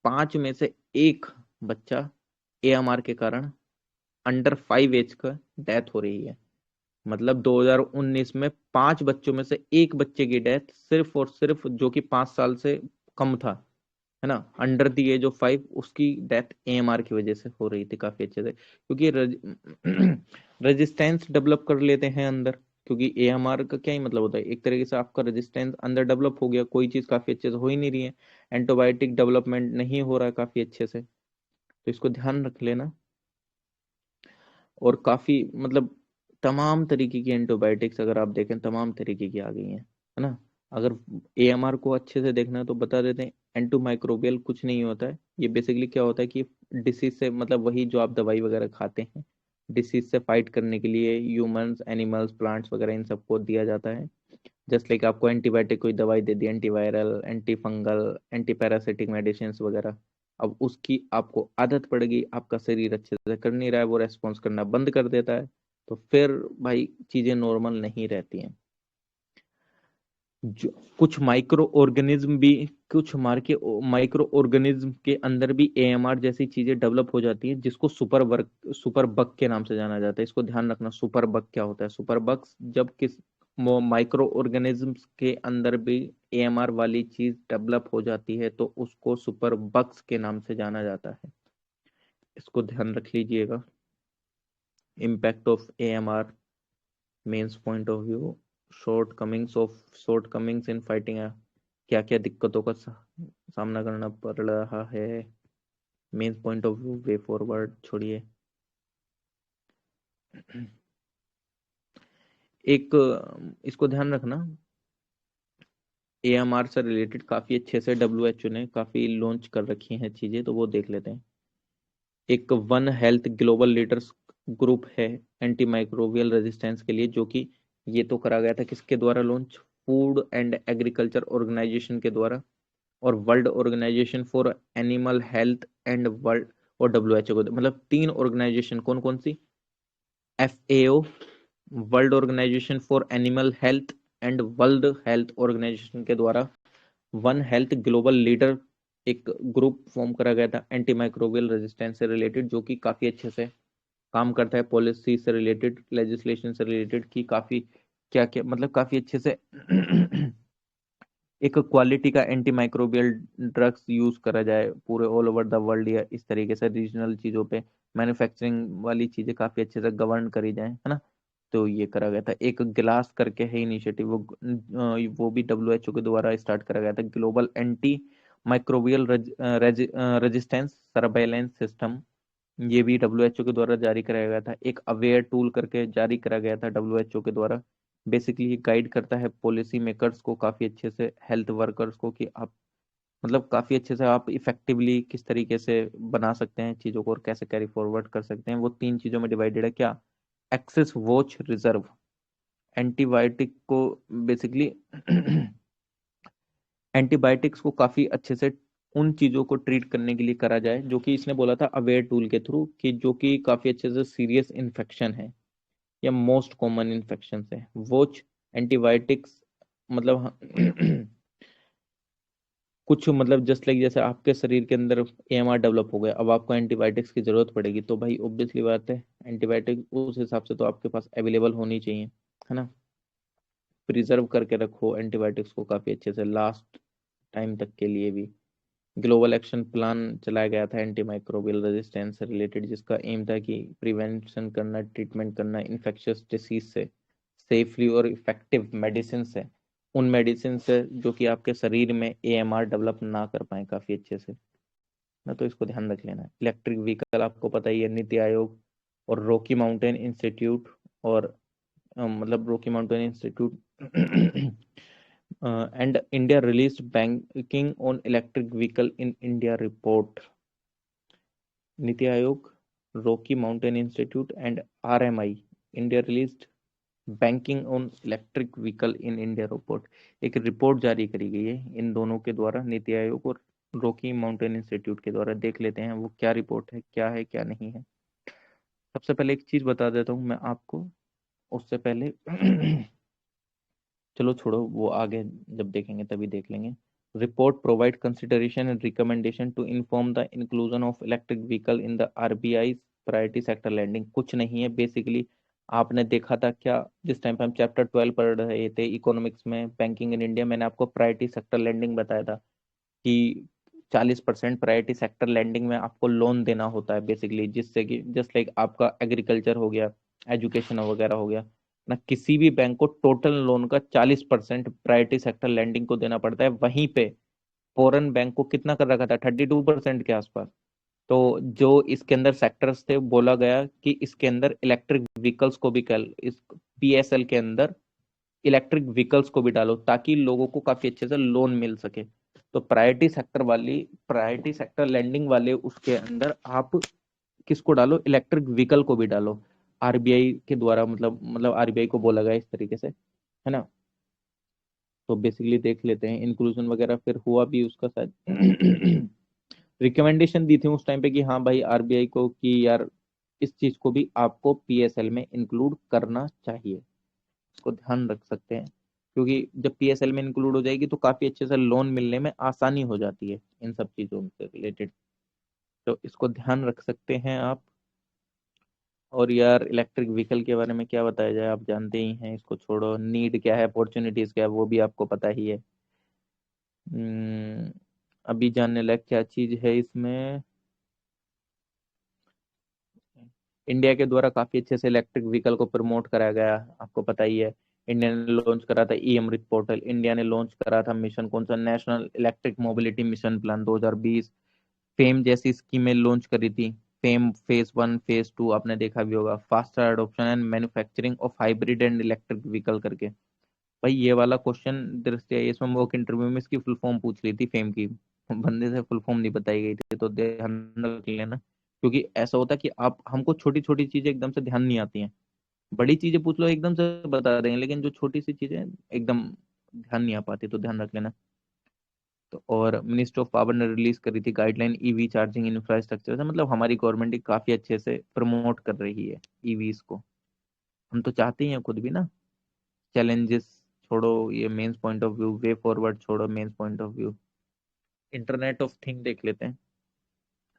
5 में से 1 बच्चा एएमआर के कारण, अंडर 5 एज का, डेथ हो रही है। मतलब 2019 में 5 बच्चों में से 1 बच्चे की डेथ सिर्फ और सिर्फ, जो कि 5 साल से कम था, है ना, अंडर द एज ऑफ 5, उसकी डेथ AMR की वजह से हो रही थी काफी अच्छे से, क्योंकि रेजिस्टेंस डेवलप कर लेते हैं अंदर। क्योंकि AMR का क्या ही मतलब होता है, एक तरीके से आपका रेजिस्टेंस अंदर डेवलप हो गया, कोई चीज काफी अच्छे से हो ही नहीं रही है, एंटीबायोटिक डेवलपमेंट नहीं हो रहा है काफी अच्छे से, तो इसको ध्यान रख लेना। और काफी मतलब तमाम तरीके की एंटीबायोटिक्स अगर आप देखें, तमाम तरीके की आ गई हैं, है ना। अगर AMR को अच्छे से देखना है तो बता देते हैं, एंटोमाइक्रोबियल कुछ नहीं होता है। ये बेसिकली क्या होता है कि डिसीज से, मतलब वही जो आप दवाई वगैरह खाते हैं, डिसीज से फाइट करने के लिए ह्यूमंस, एनिमल्स, प्लांट्स वगैरह इन सबको दिया जाता है। जस्ट लाइक आपको एंटीबायोटिक कोई दवाई दे दी, antiviral, anti fungal, anti parasitic medicine वगैरह। अब उसकी आपको आदत पड़ गई, आपका शरीर अच्छे से कर नहीं रहा है, वो रेस्पॉन्स करना बंद कर देता है, तो फिर भाई चीजें नॉर्मल नहीं रहती हैं। जो कुछ माइक्रो ऑर्गेनिज्म भी, कुछ मार्के माइक्रो ऑर्गेनिज्म के अंदर भी AMR जैसी चीजें डेवलप हो जाती हैं, जिसको सुपर बग के नाम से जाना जाता है। इसको ध्यान रखना, सुपर बग क्या होता है। सुपर बग्स जब किस माइक्रो ऑर्गेनिजम्स के अंदर भी AMR वाली चीज डेवलप हो जाती है, तो उसको सुपर बग्स के नाम से जाना जाता है। इसको ध्यान रख लीजिएगा। Impact of AMR, mains point of view, shortcomings in fighting, क्या क्या दिक्कतों का सामना करना पड़ रहा है। Mains point of view, way forward छोड़िए। एक इसको ध्यान रखना, AMR से रिलेटेड काफी अच्छे से WHO ने काफी लॉन्च कर रखी हैं चीजें, तो वो देख लेते हैं। एक one health global leaders group है एंटी माइक्रोबियल रेजिस्टेंस के लिए, जो कि ये तो करा गया था किसके द्वारा launch, food and agriculture organization के द्वारा, और world organization for animal health and world, और WHO को, मतलब 3 ऑर्गेनाइजेशन, कौन कौन सी, FAO, world organization for animal health, and world health organization के द्वारा वन हेल्थ ग्लोबल लीडर एक ग्रुप फॉर्म करा गया था एंटी माइक्रोबियल रेजिस्टेंस से रिलेटेड, जो कि काफी अच्छे से काम करता है, पॉलिसी से रिलेटेड, लेजिस्लेशन से रिलेटेड, की काफी क्या क्या मतलब काफी अच्छे से एक क्वालिटी का एंटी माइक्रोबियल ड्रग्स यूज करा जाए पूरे ऑल ओवर द वर्ल्ड, या इस तरीके से रीजनल चीजों पे मैन्युफैक्चरिंग वाली चीजें काफी अच्छे से गवर्न करी जाए, है ना। तो ये करा गया था। एक गिलास करके है इनिशिएटिव, वो भी डब्ल्यू एच ओ के द्वारा स्टार्ट करा गया था, global anti microbial resistance surveillance system. ये भी डब्ल्यू एच ओ के द्वारा जारी कराया गया था। एक अवेयर टूल करके जारी करा गया था डब्ल्यू एच ओ के द्वारा। बेसिकली ये गाइड करता है पॉलिसी मेकर्स को काफी अच्छे से, हेल्थ वर्कर्स को, कि आप मतलब काफी अच्छे से आप इफेक्टिवली किस तरीके से बना सकते हैं चीजों को और कैसे कैरी फॉरवर्ड कर सकते हैं। वो तीन चीजों में डिवाइडेड है। क्या? Access, watch, reserve. एंटीबायोटिक को बेसिकली एंटीबायोटिक्स को काफी अच्छे से उन चीजों को ट्रीट करने के लिए करा जाए, जो कि इसने बोला था अवेयर टूल के थ्रू, कि जो कि काफी अच्छे से सीरियस इन्फेक्शन है या मोस्ट कॉमन इन्फेक्शन है। वॉच, एंटीबायोटिक्स मतलब कुछ मतलब जस्ट लाइक जैसे आपके शरीर के अंदर एएमआर डेवलप हो गया, अब आपको एंटीबायोटिक्स की जरूरत पड़ेगी, तो भाई ऑब्वियसली बात है एंटीबायोटिक उस हिसाब से तो आपके पास अवेलेबल होनी चाहिए, है ना। प्रिजर्व करके रखो एंटीबायोटिक्स को काफी अच्छे से लास्ट टाइम तक के लिए भी। ग्लोबल एक्शन प्लान चलाया गया था एंटी माइक्रोबियल रेजिस्टेंस से रिलेटेड, जिसका एम था कि प्रिवेंशन करना, ट्रीटमेंट करना इन्फेक्शियस डिसीज से सेफली और इफेक्टिव मेडिसिन से, उन मेडिसिन से जो कि आपके शरीर में एएमआर डेवलप ना कर पाए काफी अच्छे से ना। तो इसको ध्यान रख लेना। इलेक्ट्रिक व्हीकल आपको पता ही है, नीति आयोग और रॉकी माउंटेन इंस्टीट्यूट, और मतलब Rocky mountain institute and India released banking on electric vehicle in India report. NITI Aayog, Rocky mountain institute and RMI, India released banking on electric vehicle in India report. एक report जारी करी गई है इन दोनों के द्वारा, नीति आयोग और रॉकी माउंटेन इंस्टीट्यूट के द्वारा। देख लेते हैं वो क्या रिपोर्ट है, क्या है क्या नहीं है। सबसे पहले एक चीज बता देता हूँ मैं आपको, उससे पहले चलो छोड़ो, वो आगे जब देखेंगे तभी देख लेंगे। Report provide consideration and recommendation to inform the inclusion of electric vehicle in the RBI priority sector landing. कुछ नहीं है बेसिकली। आपने देखा था क्या, जिस टाइम पे हम चैप्टर 12 पढ़ रहे थे इकोनॉमिक्स में, बैंकिंग इन इंडिया, मैंने आपको प्रायोरिटी सेक्टर लैंडिंग बताया था कि 40% प्रायोरिटी सेक्टर लैंडिंग में आपको लोन देना होता है बेसिकली, जिससे कि जस्ट लाइक आपका एग्रीकल्चर हो गया, एजुकेशन वगैरह हो गया ना, किसी भी बैंक को टोटल लोन का 40% प्रायोरिटी सेक्टर लैंडिंग को देना पड़ता है। वहीं पे फॉरेन बैंक को कितना कर रखा था, 32% के आसपास। तो जो इसके अंदर सेक्टर्स थे, बोला गया कि इसके अंदर इलेक्ट्रिक व्हीकल्स को भी कल इस पीएसएल के अंदर इलेक्ट्रिक व्हीकल्स को भी डालो, ताकि लोगों को काफी अच्छे से लोन मिल सके। तो प्रायोरिटी सेक्टर लैंडिंग वाले उसके अंदर आप किसको डालो, इलेक्ट्रिक व्हीकल को भी डालो। आरबीआई के द्वारा मतलब आरबीआई को बोला गया इस तरीके से, है ना। तो बेसिकली देख लेते हैं इंक्लूजन वगैरह फिर हुआ भी उसका शायद रिकमेंडेशन दी थी उस टाइम पे कि हाँ भाई आरबीआई को कि यार इस चीज को भी आपको पीएसएल में इंक्लूड करना चाहिए। इसको ध्यान रख सकते हैं, क्योंकि जब पीएसएल में इंक्लूड हो जाएगी तो काफी अच्छे से लोन मिलने में आसानी हो जाती है इन सब चीजों से रिलेटेड। तो इसको ध्यान रख सकते हैं आप। और यार इलेक्ट्रिक व्हीकल के बारे में क्या बताया जाए, आप जानते ही हैं, इसको छोड़ो। नीड क्या है, अपॉर्चुनिटीज क्या है, वो भी आपको पता ही है। हम्म, अभी जानने लायक क्या चीज है इसमें। इंडिया के द्वारा काफी अच्छे से इलेक्ट्रिक व्हीकल को प्रमोट कराया गया, आपको पता ही है। इंडिया ने लॉन्च करा था ई अमृत पोर्टल, इंडिया ने लॉन्च करा था मिशन, कौन सा, national electric mobility mission plan 2020। Fame जैसी स्कीमें लॉन्च करी थी। फेम फेज 1 फेज 2 आपने देखा भी होगा। Faster adoption and manufacturing of hybrid and electric vehicle करके। भाई ये वाला क्वेश्चन दृष्टि इसमें मॉक इंटरव्यू में इसकी फुल फॉर्म पूछ ली थी फेम की, बंदे से फुल फॉर्म नहीं बताई गई थी, तो ध्यान रख लेना। क्योंकि ऐसा होता है कि आप हमको छोटी छोटी चीजें एकदम से ध्यान नहीं आती हैं, बड़ी चीजें पूछ लो एकदम से बता देंगे, लेकिन जो छोटी सी चीजें एकदम ध्यान नहीं आ पाती, तो ध्यान रख लेना। तो और मिनिस्ट्री ऑफ पावर ने रिलीज करी थी गाइडलाइन ईवी चार्जिंग इंफ्रास्ट्रक्चर से, मतलब हमारी गवर्नमेंट काफी अच्छे से प्रमोट कर रही है ईवीज को। हम तो चाहते ही हैं खुद भी ना, चैलेंजेस छोड़ो, ये mains point of view, way forward छोड़ो, mains point of view, internet of thing देख लेते हैं।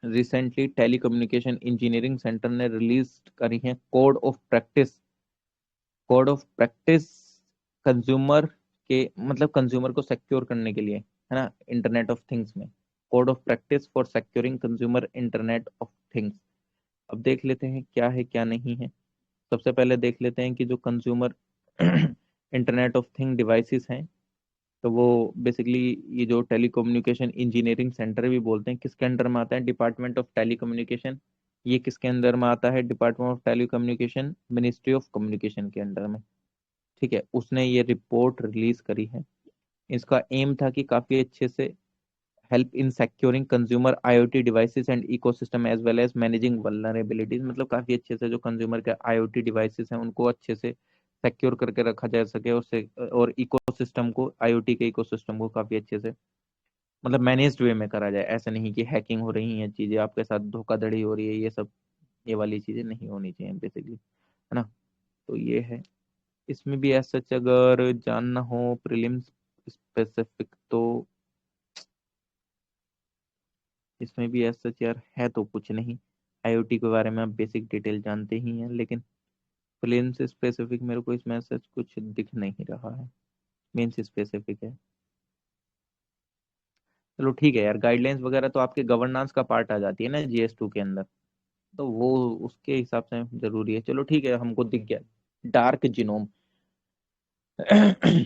रिसेंटली टेलीकम्युनिकेशन इंजीनियरिंग सेंटर ने रिलीज करी है code of practice. Code of practice consumer के मतलब कंज्यूमर को सिक्योर करने के लिए, है ना, इंटरनेट ऑफ थिंग्स में। Code of practice for securing consumer internet of things. अब देख लेते हैं क्या है क्या नहीं है। सबसे पहले देख लेते हैं कि जो consumer internet of thing devices हैं, तो वो बेसिकली ये जो टेलीकम्युनिकेशन इंजीनियरिंग सेंटर भी बोलते हैं, किसके अंडर में आता है? Department of telecommunication. ये किसके अंदर में आता है? Department of telecommunication, ministry of communication के अंडर में। ठीक है, उसने ये रिपोर्ट रिलीज करी है। इसका एम था कि काफी अच्छे से help in securing consumer IoT devices and ecosystem as well as managing vulnerabilities. मतलब काफी अच्छे से जो कंज्यूमर के आईओटी डिवाइसेस हैं उनको अच्छे से सिक्योर करके रखा जा सके, उससे और इकोसिस्टम को, आईओटी के इकोसिस्टम को काफी अच्छे से मतलब मैनेज्ड वे में करा जाए। ऐसा नहीं कि हैकिंग हो रही है चीजें, आपके साथ धोखाधड़ी हो रही है, ये सब, ये वाली चीजें नहीं होनी चाहिए बेसिकली, है ना। तो ये है। इसमें भी ऐसा सच अगर जानना हो प्रीलिम्स स्पेसिफिक, तो इसमें भी ऐसा सच यार है तो कुछ नहीं। आईओटी के बारे में आप बेसिक डिटेल जानते ही हैं, लेकिन प्रीलिम्स स्पेसिफिक मेरे को इसमें ऐसा कुछ दिख नहीं रहा है। मेंस स्पेसिफिक है। चलो ठीक है यार, गाइडलाइंस वगैरह तो आपके गवर्नेंस का पार्ट आ जाती है ना जीएस 2 के अंदर, तो वो उसके हिसाब से जरूरी है। चलो ठीक है, हमको दिख गया डार्क जीनोम।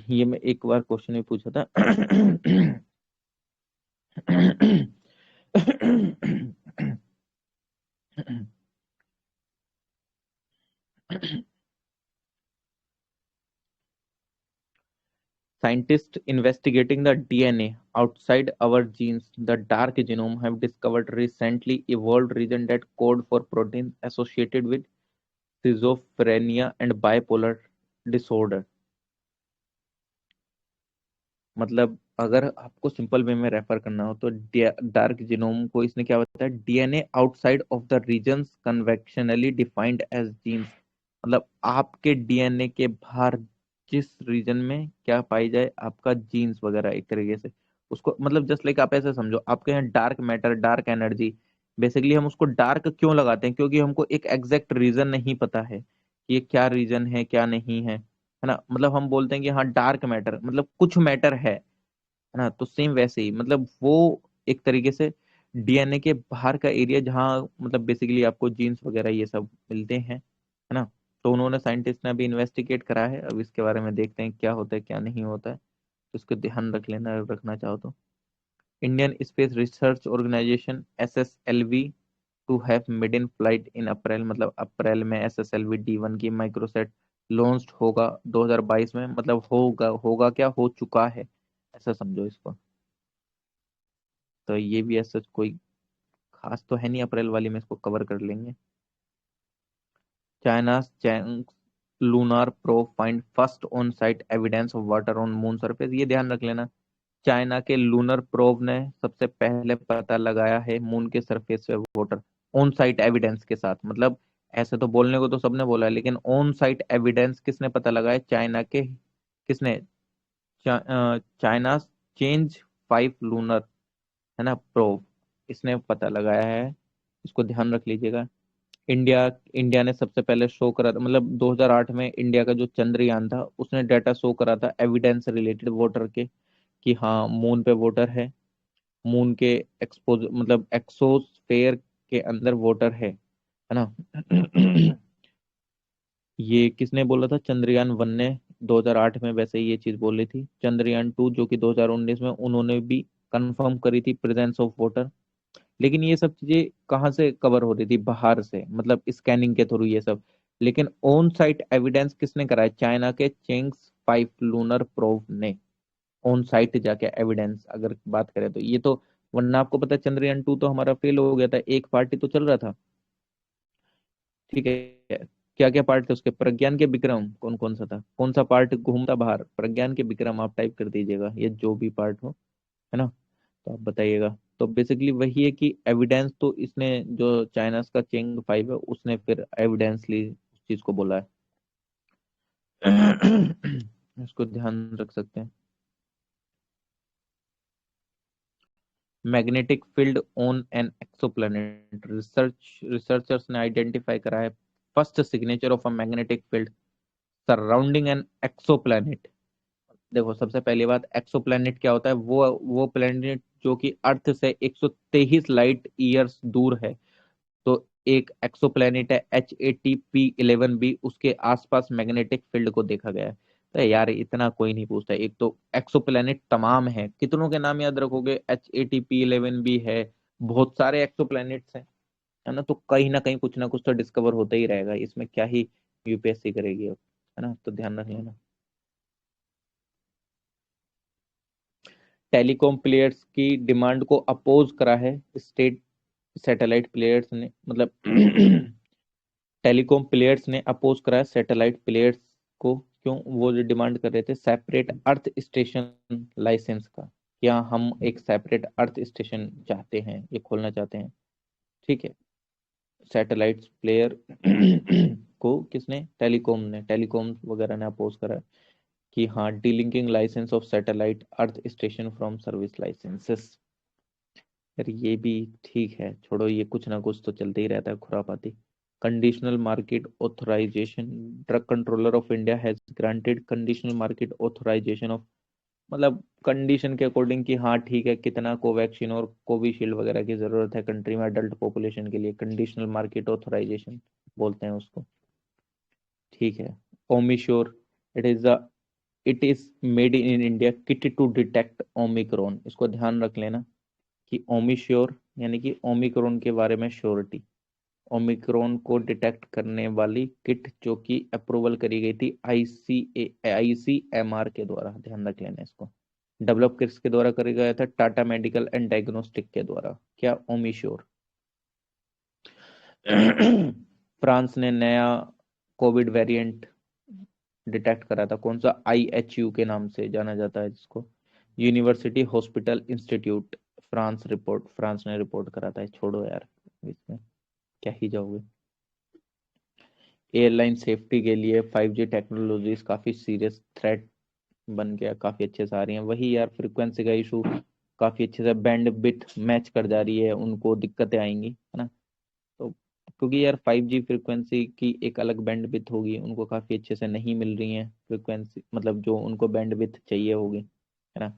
ये मैं एक बार क्वेश्चन में पूछा था। Scientists investigating the DNA outside our genes, the dark genome, have discovered recently evolved regions that code for proteins associated with schizophrenia and bipolar disorder। मतलब अगर आपको सिंपल वे में रेफर करना हो तो डार्क जीनोम को इसने क्या बताया? DNA outside of the regions conventionally defined as genes. मतलब आपके डीएनए के बाहर जिस रीजन में क्या पाई जाए, आपका जीन्स वगैरह एक तरीके से उसको, मतलब जस्ट लाइक आप ऐसे समझो, आपके यहाँ dark matter, dark energy, basically हम उसको डार्क क्यों लगाते हैं? क्योंकि हमको एक एग्जैक्ट रीजन नहीं पता है कि ये क्या रीजन है क्या नहीं है ना। मतलब हम बोलते हैं कि हाँ डार्क मैटर मतलब कुछ मैटर है ना। तो सेम वैसे ही मतलब वो एक तरीके से डीएनए के बाहर का एरिया जहाँ मतलब बेसिकली आपको जीन्स वगैरह ये सब मिलते हैं, है ना। तो उन्होंने, साइंटिस्ट ने अभी इन्वेस्टिगेट करा है, अब इसके बारे में देखते हैं क्या होता है क्या नहीं होता है। तो इसको ध्यान रख लेना, रखना चाहो तो। Indian space research organisation SSLV to have mid in flight in April, मतलब अप्रैल में SSLV-D1 की माइक्रोसेट लॉन्च होगा 2022 में। मतलब होगा, होगा क्या, हो चुका है, ऐसा समझो इसको। तो ये भी ऐसा कोई खास तो है नहीं, अप्रैल वाली में इसको कवर कर लेंगे। China lunar probe find first on site evidence of water on moon surface. ये ध्यान रख लेना, चाइना के लूनर प्रोब ने सबसे पहले पता लगाया है मून के सरफेस पे वाटर, ऑन साइट एविडेंस के साथ। मतलब ऐसे तो बोलने को तो सबने बोला है, लेकिन ऑन साइट एविडेंस किसने पता लगाया? चाइना के, किसने? चाइना चेंज 5 लूनर, है ना, प्रोब, इसने पता लगाया है। इसको ध्यान रख लीजिएगा। इंडिया इंडिया ने सबसे पहले शो करा था, मतलब 2008 में इंडिया का जो चंद्रयान था उसने डाटा शो करा था एविडेंस रिलेटेड वाटर के, कि हाँ मून पे वाटर है, मून के एक्सपोज मतलब एक्सोस्फेयर के अंदर वाटर है ना। ये किसने बोला था? चंद्रयान 1 ने 2008 में वैसे ही ये चीज बोली थी। चंद्रयान 2 जो कि 2019 में, उन्होंने भी कंफर्म करी थी प्रेजेंस ऑफ वाटर। लेकिन ये सब चीजें कहाँ से कवर हो रही थी? बाहर से, मतलब स्कैनिंग के थ्रू ये सब। लेकिन ऑन साइट एविडेंस किसने कराया? चाइना के चेंग्स 5 लूनर प्रोब ने ऑन साइट जाके एविडेंस अगर बात करें तो। ये तो, वरना आपको पता है चंद्रयान 2 तो हमारा फेल हो गया था, एक पार्टी तो चल रहा था। ठीक है, क्या क्या पार्ट थे उसके? प्रज्ञान के विक्रम, कौन कौन सा था, कौन सा पार्ट घूमता बाहर? प्रज्ञान के विक्रम आप टाइप कर दीजिएगा, ये जो भी पार्ट हो, है ना। तो आप बताइएगा। तो बेसिकली वही है कि एविडेंस तो इसने, जो चाइना का चेंग 5 है उसने फिर एविडेंस ली, उस चीज को बोला है। इसको ध्यान रख सकते हैं। Magnetic field on an exoplanet, researchers ने आइडेंटिफाई करा है first signature of a magnetic field surrounding an exoplanet. देखो सबसे पहली बात, एक्सोप्लैनेट क्या होता है? वो प्लैनेट जो कि अर्थ से 123 लाइट ईयर्स दूर है। तो एक एक्सोप्लैनेट है HATP11b, उसके आसपास मैग्नेटिक फील्ड को देखा गया है। तो यार इतना कोई नहीं पूछता। एक तो एक्सोप्लैनेट तमाम है, कितनों के नाम याद रखोगे? HATP11b है, बहुत सारे एक्सोप्लैनेट्स हैं, है ना। तो कहीं ना कुछ तो डिस्कवर होता ही रहेगा, इसमें क्या ही यूपीएससी करेगी अब, है ना। तो ध्यान रख लेना। टेलीकॉम प्लेयर्स की डिमांड को अपोज करा है स्टेट सैटेलाइट प्लेयर्स ने, मतलब टेलीकॉम प्लेयर्स ने अपोज करा है सैटेलाइट प्लेयर्स को। क्यों? वो जो डिमांड कर रहे थे सेपरेट अर्थ स्टेशन लाइसेंस का, क्या हम एक सेपरेट अर्थ स्टेशन चाहते हैं, ये खोलना चाहते हैं। ठीक है। सैटेलाइट प्लेयर को किसने? टेलीकॉम वगैरह ने अपोज करा है कि हाँ, delinking licence of satellite earth station from service licences. यार ये भी ठीक है, छोड़ो, ये कुछ ना कुछ तो चलते ही रहता है खुरापाती। Conditional market authorisation, drug controller of India has granted conditional market authorisation of, मतलब कंडीशन के अकॉर्डिंग कि हाँ ठीक है, कितना कोवैक्सीन और कोविशील्ड वगैरह की जरूरत है कंट्री में अडल्ट पॉपुलेशन के लिए, कंडीशनल मार्केट ऑथराइजेशन बोलते हैं उसको। ठीक है। OmiSure, it is the it is made in India kit to detect Omicron. इसको ध्यान रख लेना कि ओमिश्योर यानी कि ओमिक्रॉन के बारे में श्योरिटी, ओमिक्रॉन को डिटेक्ट करने वाली किट जो कि अप्रूवल करी गई थी ICMR के द्वारा। ध्यान रख लेना इसको। डेवलप किसके द्वारा करा गया था? टाटा मेडिकल एंड डायग्नोस्टिक के द्वारा। क्या? ओमिश्योर। फ्रांस ने नया कोविड वेरिएंट डिटेक्ट करा था, कौन सा? IHU के नाम से जाना जाता है जिसको। यूनिवर्सिटी हॉस्पिटल इंस्टीट्यूट, फ्रांस ने रिपोर्ट करा था। छोड़ो यार, इसमें क्या ही जाओगे। एयरलाइन सेफ्टी के लिए 5G टेक्नोलॉजीज काफी सीरियस थ्रेट बन गया, काफी अच्छे से आ रही हैं। वही यार, फ्रिक्वेंसी का इशू काफी अच्छे से बैंड विड्थ मैच कर जा रही है, उनको दिक्कतें आएंगी, है ना। तो क्योंकि यार 5G फ्रिक्वेंसी की एक अलग बैंड विड्थ होगी, उनको काफी अच्छे से नहीं मिल रही है फ्रिक्वेंसी, मतलब जो उनको बैंड विड्थ चाहिए होगी, है ना।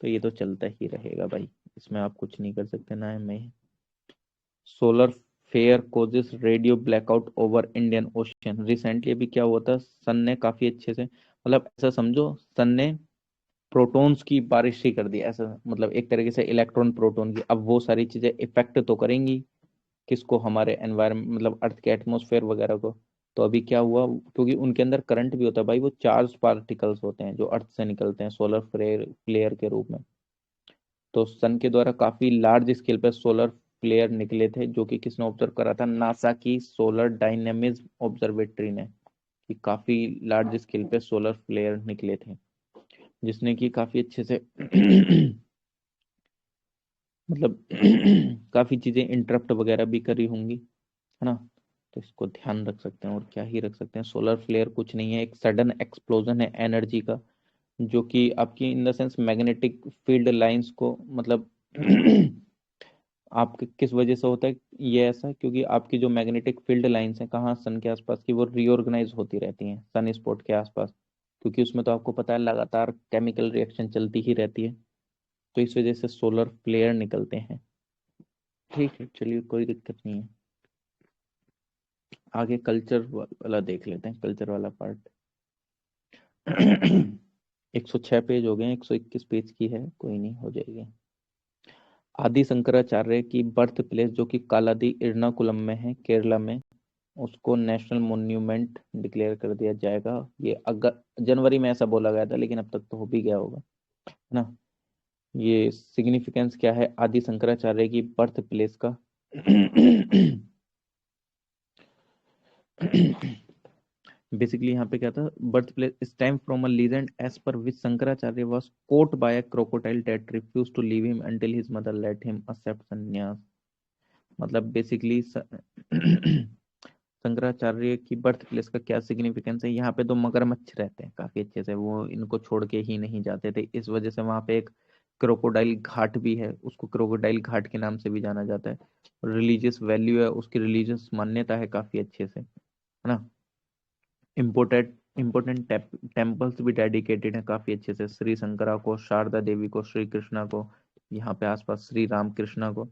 तो ये तो चलता ही रहेगा भाई, इसमें आप कुछ नहीं कर सकते ना। मैं solar fair causes radio blackout over Indian ocean. Recently अभी क्या हुआ था, सन ने काफी अच्छे से, मतलब ऐसा समझो, सन ने प्रोटॉन्स की बारिश ही कर दी, ऐसा मतलब एक तरीके से इलेक्ट्रॉन प्रोटॉन की। अब वो सारी चीजें इफेक्ट तो करेंगी किसको? हमारे एनवायरमेंट, मतलब अर्थ के एटमॉस्फेयर वगैरह को। तो अभी क्या हुआ, क्योंकि उनके अंदर करंट भी होता है भाई, वो चार्ज पार्टिकल्स होते हैं जो अर्थ से निकलते हैं सोलर फ्लेयर के रूप में। तो सन के द्वारा काफी लार्ज स्केल पर सोलर फ्लेयर निकले थे, जो कि किसने ऑब्जर्व करा था? नासा की सोलर डायनेमिज्म ऑब्जर्वेटरी ने, कि काफी लार्ज स्केल पे सोलर फ्लेयर निकले थे, जिसने कि काफी अच्छे से मतलब काफी चीजें इंटरप्ट वगैरह भी करी होंगी, है ना। तो इसको ध्यान रख सकते हैं, और क्या ही रख सकते हैं। सोलर फ्लेयर कुछ नहीं है, एक सडन एक्सप्लोजन है एनर्जी का, जो कि आपकी in the sense magnetic field lines को, मतलब आपके किस वजह से होता है ये ऐसा? क्योंकि आपकी जो मैग्नेटिक फील्ड लाइंस हैं कहाँ? सन के आसपास की, वो रीऑर्गेनाइज होती रहती हैं सन स्पॉट के आसपास, क्योंकि उसमें तो आपको पता है लगातार केमिकल रिएक्शन चलती ही रहती है। तो इस वजह से सोलर फ्लेयर निकलते हैं। ठीक है, चलिए, कोई दिक्कत नहीं है। आगे कल्चर वाला देख लेते हैं, कल्चर वाला पार्ट। 106 पेज हो गए, 121 पेज की है, कोई नहीं, हो जाएगी। आदि शंकराचार्य की बर्थ प्लेस जो कि कालादी एर्नाकुलम में है, केरला में, उसको नेशनल मॉन्यूमेंट डिक्लेयर कर दिया जाएगा। ये अगर जनवरी में ऐसा बोला गया था, लेकिन अब तक तो हो भी गया होगा, है ना। ये सिग्निफिकेंस क्या है आदि शंकराचार्य की बर्थ प्लेस का? बेसिकली यहाँ पे क्या था, birth place stem from a legend as per which Shankaracharya was caught by a crocodile that refused to leave him until his mother let him accept संन्यास। मतलब बेसिकली शंकराचार्य की बर्थ प्लेस का क्या सिग्निफिकेंस है? यहाँ पे तो मगरमच्छ रहते हैं काफी अच्छे से, वो इनको छोड़ के ही नहीं जाते थे, इस वजह से वहाँ पे एक क्रोकोडाइल घाट भी है, उसको क्रोकोडाइल घाट के नाम से भी जाना जाता है। रिलीजियस वैल्यू है उसकी, रिलीजियस मान्यता है काफी अच्छे से, है ना। इम्पोर्टेंट इम्पोर्टेंट टेम्पल्स भी डेडिकेटेड हैं काफी अच्छे से, श्री शंकरा को, शारदा देवी को, श्री कृष्णा को, यहाँ पे आसपास श्री राम कृष्णा को।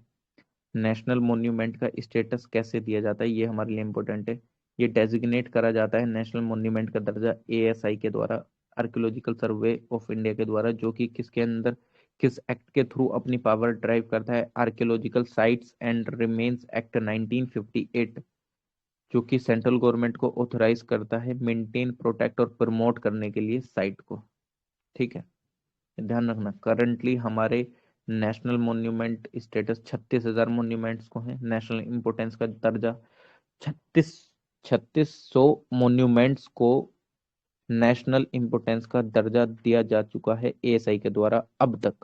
नेशनल मॉन्यूमेंट का स्टेटस कैसे दिया जाता है, ये हमारे लिए इम्पोर्टेंट है। ये डेजिग्नेट करा जाता है नेशनल मॉन्यूमेंट का दर्जा एएसआई के द्वारा, आर्कियोलॉजिकल सर्वे ऑफ इंडिया के द्वारा, जो कि किसके अंदर, किस एक्ट के थ्रू अपनी पावर ड्राइव करता है? Archaeological sites and remains act 1958, जो कि सेंट्रल गवर्नमेंट को ऑथोराइज करता है मेंटेन, प्रोटेक्ट और प्रमोट करने के लिए साइट को। ठीक है, ध्यान रखना करंटली हमारे नेशनल मॉन्यूमेंट स्टेटस 36,000 मॉन्यूमेंट्स को है, नेशनल इंपोर्टेंस का दर्जा 3600 मॉन्यूमेंट्स को नेशनल इंपोर्टेंस का दर्जा दिया जा चुका है एएसआई के द्वारा अब तक।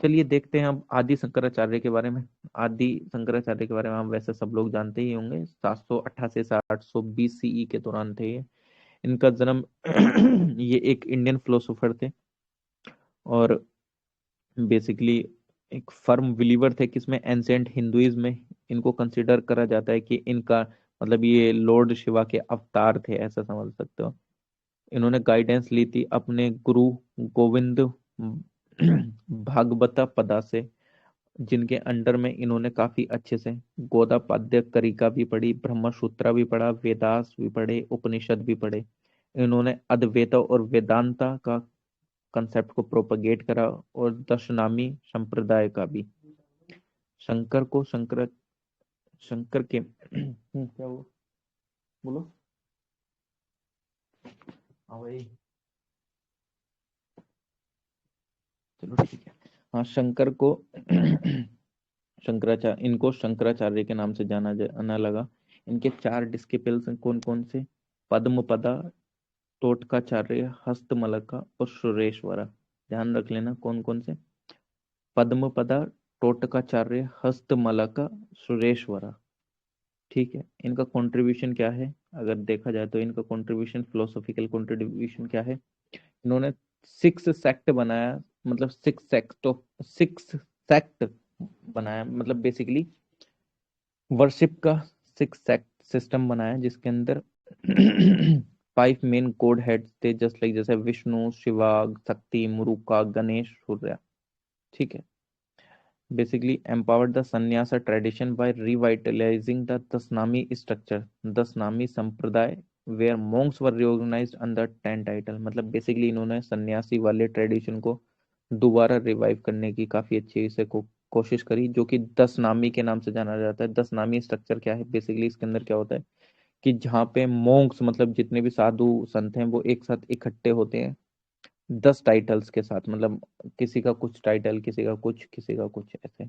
चलिए देखते हैं अब आदि शंकराचार्य के बारे में। आदि शंकराचार्य के बारे में हम वैसे सब लोग जानते ही होंगे, 788 से 820 सीई के दौरान थे ये। इनका जन्म ये एक इंडियन फिलोसोफर थे और बेसिकली एक फर्म बिलीवर थे किसमें, एंशिएंट हिंदुइज्म में। इनको कंसिडर करा जाता है कि इनका मतलब ये लॉर्ड शिवा के अवतार थे, ऐसा समझ सकते हो। इन्होंने गाइडेंस ली थी अपने गुरु गोविंद भागवता पदा से, जिनके अंडर में इन्होंने काफी अच्छे से गौड़पाद्य करिका भी पढ़ी, ब्रह्म सूत्रा भी पढ़ा, वेदास भी पढ़े, उपनिषद भी पढ़े। इन्होंने अद्वैत और वेदांता का कंसेप्ट को प्रोपगेट करा और दशनामी संप्रदाय का भी। शंकर को शंकर के क्या हुआ, बोलो। हाँ भाई, चलो ठीक है। हाँ, शंकर को शंकराचार्य, इनको शंकराचार्य के नाम से जाना लगा। इनके 4 डिस्किपल्स कौन कौन से? पद्मपदा, टोटकाचार्य, हस्तमलका और सुरेश्वरा। ध्यान रख लेना कौन कौन से, पद्मपदा, टोटकाचार्य, हस्तमलका, सुरेश्वरा। ठीक है, इनका कंट्रीब्यूशन क्या है? अगर देखा जाए तो इनका कंट्रीब्यूशन, फिलोसॉफिकल कंट्रीब्यूशन क्या है? इन्होंने 6 सेक्ट बनाया, मतलब 6 सेक्ट बनाया, मतलब बेसिकली वर्शिप का 6 सेक्ट सिस्टम बनाया, जिसके अंदर 5 मेन गॉड हेड्स थे, जस्ट लाइक जैसे विष्णु, शिवा, शक्ति, मुरुका, गणेश, सूर्य। ठीक है, basically empowered the sannyasa tradition by revitalizing the Dasnami structure, Dasnami संप्रदाय, where monks were reorganized under 10 title। मतलब बेसिकली इन्होंने सन्यासी वाले ट्रेडिशन को दोबारा रिवाइव करने की काफी अच्छी से कोशिश करी, जो कि 10 नामी के नाम से जाना जाता है। 10 नामी स्ट्रक्चर क्या है? बेसिकली इसके अंदर क्या होता है कि जहाँ पे मोंक्स, मतलब जितने भी साधु संत हैं, वो एक साथ इकट्ठे होते हैं 10 टाइटल्स के साथ, मतलब किसी का कुछ टाइटल, किसी का कुछ, किसी का कुछ, ऐसे।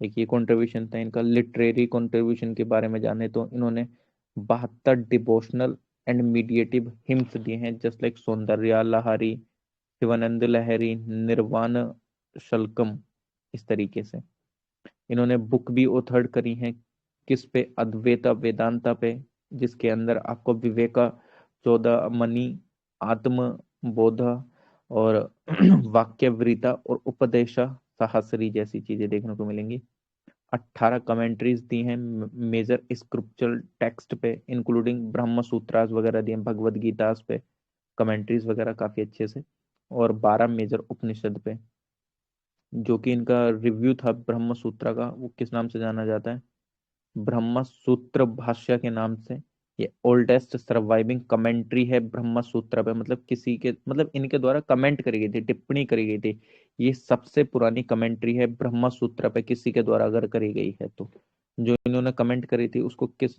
एक ये कंट्रीब्यूशन था इनका। लिटरेरी कंट्रीब्यूशन के बारे में जाने तो इन्होंने 72 डिवोशनल एंड मीडिएटिव हिम्स दिए हैं, जस्ट लाइक सौंदर्या लहरी, शिवानंद लहरी, निर्वाण शल्कम, इस तरीके से। इन्होंने बुक भी ऑथर्ड करी हैं, किस पे? अद्वैता वेदांता पे, जिसके अंदर आपको विवेका चौदामणि, आत्म बोधा और वाक्यवृता और उपदेशा सहस्री जैसी चीजें देखने को मिलेंगी। 18 कमेंट्रीज दी हैं मेजर स्क्रिप्चरल टेक्स्ट पे, इंक्लूडिंग ब्रह्म सूत्रास वगैरह दिए, भगवद गीता पे कमेंट्रीज वगैरह काफी अच्छे से, और 12 मेजर उपनिषद पे। जो कि इनका रिव्यू था ब्रह्म सूत्र का, वो किस नाम से जाना जाता है? ब्रह्म सूत्र भाष्य के नाम से। ये ओल्डेस्ट सर्वाइविंग कमेंट्री है ब्रह्म सूत्र पे, मतलब किसी के, मतलब इनके द्वारा कमेंट करी गई थी, टिप्पणी करी गई थी। ये सबसे पुरानी कमेंट्री है ब्रह्म सूत्र पे किसी के द्वारा अगर करी गई है तो। जो इन्होंने कमेंट करी थी उसको किस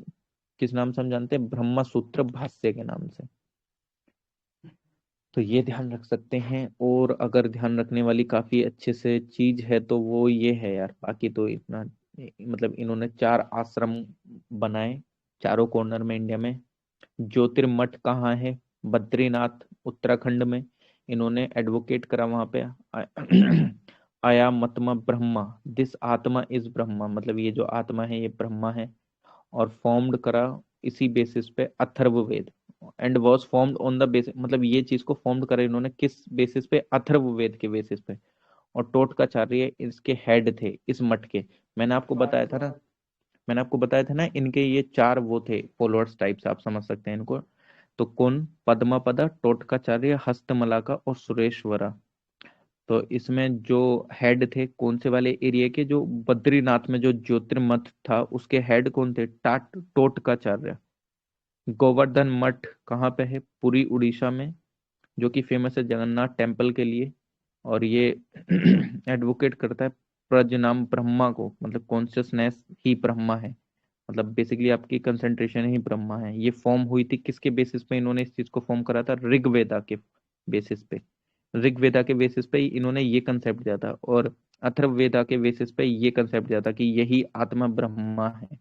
किस नाम से हम जानते हैं? ब्रह्म सूत्र भाष्य के नाम से। तो ये ध्यान रख सकते हैं। और अगर ध्यान रखने वाली काफी अच्छे से चीज है तो वो ये है यार, बाकी तो इतना, मतलब इन्होंने 4 आश्रम बनाए चारों कॉर्नर में इंडिया में। ज्योतिर्मठ कहाँ है? बद्रीनाथ, उत्तराखंड में। इन्होंने एडवोकेट करा वहां पे आया मतमा ब्रह्मा, दिस आत्मा इज ब्रह्मा, मतलब ये जो आत्मा है ये ब्रह्मा है। और फॉर्म्ड करा इसी बेसिस पे Atharvaveda, and was formed on the basis, मतलब ये चीज को फॉर्म करा इन्होंने किस बेसिस पे, अथर्ववेद के बेसिस पे। और टोटकाचार्य इसके हेड थे इस मठ के। मैंने आपको बताया था ना, मैंने आपको बताया था ना, इनके ये चार वो थे फॉलोअर्स टाइप से, आप समझ सकते हैं इनको। तो कौन, पद्मपद, टोटकाचार्य, हस्तमलाका और सुरेश्वरा। तो इसमें जो हेड थे कौन से वाले एरिया के, जो बद्रीनाथ में जो ज्योतिर्मठ था उसके हेड कौन थे, टाट टोटकाचार्य। गोवर्धन मठ कहाँ पे है, पुरी उड़ीसा में, जो कि फेमस है जगन्नाथ टेम्पल के लिए। और ये एडवोकेट करता है प्रज्ञानम ब्रह्मा को, मतलब कॉन्शियसनेस ही ब्रह्मा है, मतलब बेसिकली आपकी कंसंट्रेशन ही ब्रह्मा है। ये फॉर्म हुई थी किसके बेसिस पे, इन्होंने इस चीज को फॉर्म करा था, ऋग्वेदा के बेसिस पे। ऋग्वेदा के बेसिस पे ही इन्होंने ये कंसेप्ट दिया था, और अथर्ववेदा के बेसिस पे ये कंसेप्ट दिया था कि यही आत्मा ब्रह्मा है।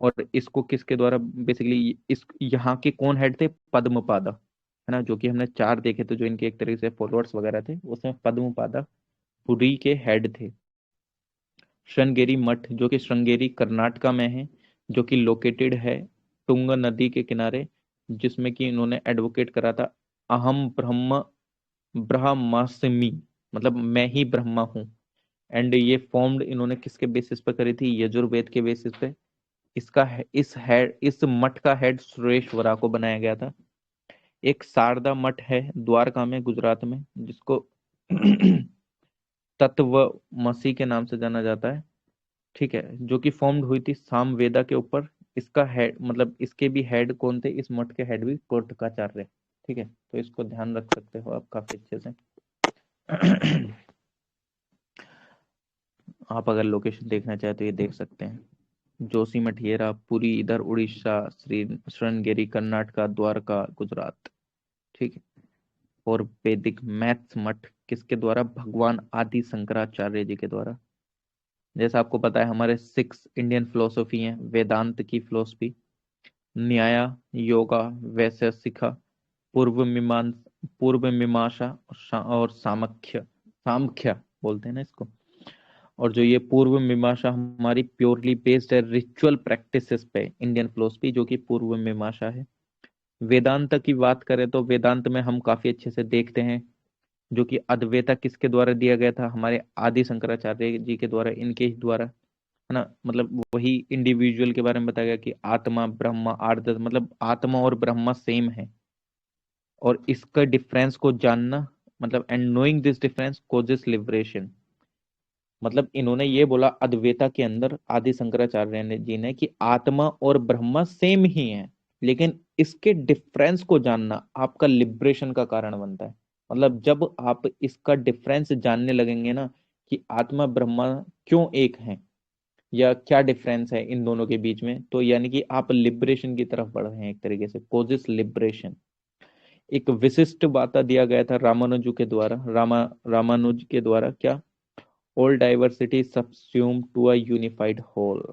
और इसको किसके द्वारा बेसिकली, इस यहाँ के कौन हेड थे, पद्मपादा, है ना, जो कि हमने चार देखे थे जो इनके एक तरीके से फॉलोअर्स वगैरह थे, उसमें पद्मपादा पुरी के हेड थे। श्रृंगेरी मठ जो कि श्रृंगेरी कर्नाटका में है, जो कि लोकेटेड है टुंग नदी के किनारे, जिसमें कि इन्होंने एडवोकेट करा था अहम ब्रह्म ब्रह्मास्मि, मतलब मैं ही ब्रह्मा हूँ। एंड ये फॉर्म्ड इन्होंने किसके बेसिस पे करी थी, यजुर्वेद के बेसिस पे। इस मठ का हेड सुरेश्वरा को बनाया गया था। एक शारदा मठ है द्वारका में, गुजरात में, जिसको तत्वमसी के नाम से जाना जाता है, ठीक है, जो कि फॉर्म्ड हुई थी सामवेदा के ऊपर। इसका हेड, मतलब इसके भी हेड कौन थे, इस मठ के हेड भी टोटकाचार्य, ठीक है, तो इसको ध्यान रख सकते हो आप काफी अच्छे से। आप अगर लोकेशन देखना चाहे तो ये देख सकते हैं, जोशीमठ ये रहा, पुरी इधर उड़ीसा, श्री श्रृंगेरी कर्नाटका, द्वारका गुजरात, ठीक है। और वैदिक मैथ्स मठ किसके द्वारा, भगवान आदि शंकराचार्य जी के द्वारा। जैसा आपको पता है हमारे 6 इंडियन फिलोसफी हैं, वेदांत की फिलोसफी, न्याय, योगा, वैशेषिक, पूर्व मीमांस पूर्व मीमांसा और और सामख्य, सामख्य बोलते हैं ना इसको। और जो ये पूर्व मीमांसा हमारी प्योरली बेस्ड है रिचुअल प्रैक्टिसेस पे, इंडियन फिलोसफी जो कि पूर्व मीमांसा है। वेदांत की बात करें तो वेदांत में हम काफी अच्छे से देखते हैं, जो कि अद्वैता किसके द्वारा दिया गया था, हमारे आदि शंकराचार्य जी के द्वारा, इनके ही द्वारा, है ना। मतलब वही इंडिविजुअल के बारे में बताया गया कि आत्मा ब्रह्मा आर्द, मतलब आत्मा और ब्रह्मा सेम है, और इसका डिफरेंस को जानना, मतलब and knowing this difference causes liberation. मतलब इन्होंने ये बोला अद्वैता के अंदर, आदि शंकराचार्य ने जी ने, कि आत्मा और ब्रह्मा सेम ही है, लेकिन इसके डिफरेंस को जानना आपका लिबरेशन का कारण बनता है। मतलब जब आप इसका डिफरेंस जानने लगेंगे ना, कि आत्मा ब्रह्मा क्यों एक है, या क्या डिफरेंस है इन दोनों के बीच में, तो यानी कि आप लिबरेशन की तरफ बढ़ रहे हैं, एक तरीके से कोजिस लिबरेशन। एक विशिष्ट बाता दिया गया था रामानुजू के द्वारा, रामानुज के द्वारा, क्या, all diversity subsume to a unified whole,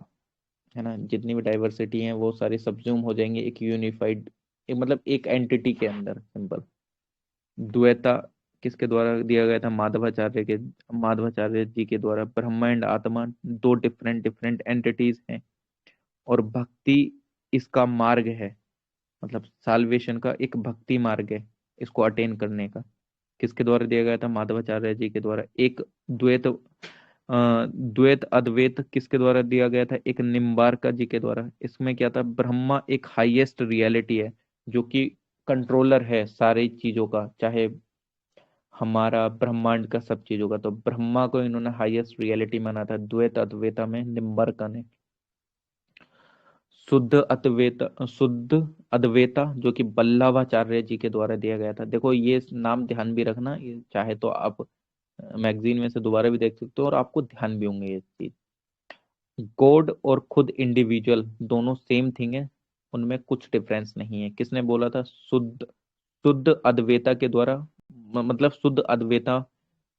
है ना, जितनी भी डाइवर्सिटी है वो सारी सबस्यूम हो जाएंगे एक यूनिफाइड, मतलब एक एंटिटी के अंदर, सिंपल। द्वैता किसके द्वारा दिया गया था, माधवाचार्य जी के द्वारा। ब्रह्मा एंड आत्मा दो डिफरेंट डिफरेंट एंटिटीज हैं, और भक्ति इसका मार्ग है, मतलब साल्वेशन का एक भक्ति मार्ग है इसको अटेन करने का। किसके द्वारा दिया गया था, माधवाचार्य जी के द्वारा। एक द्वैत अद्वैत किसके द्वारा दिया गया था, एक निम्बार्का जी के द्वारा। इसमें क्या था, ब्रह्मा एक हाईएस्ट रियलिटी है, जो कि कंट्रोलर है सारी चीजों का, चाहे हमारा ब्रह्मांड का सब चीजों का। तो ब्रह्मा को इन्होंने हाईएस्ट रियलिटी माना था द्वैत अद्वैता में, निम्बार्का ने। शुद्ध अद्वैता जो कि बल्लभाचार्य जी के द्वारा दिया गया था। देखो ये नाम ध्यान भी रखना, ये चाहे तो आप मैगजीन में से दोबारा भी देख सकते हो, और आपको ध्यान भी होंगे ये चीज। गॉड और खुद इंडिविजुअल दोनों सेम थिंग है, उनमें कुछ डिफरेंस नहीं है। किसने बोला था, शुद्ध शुद्ध अद्वैता के द्वारा, मतलब शुद्ध अद्वैता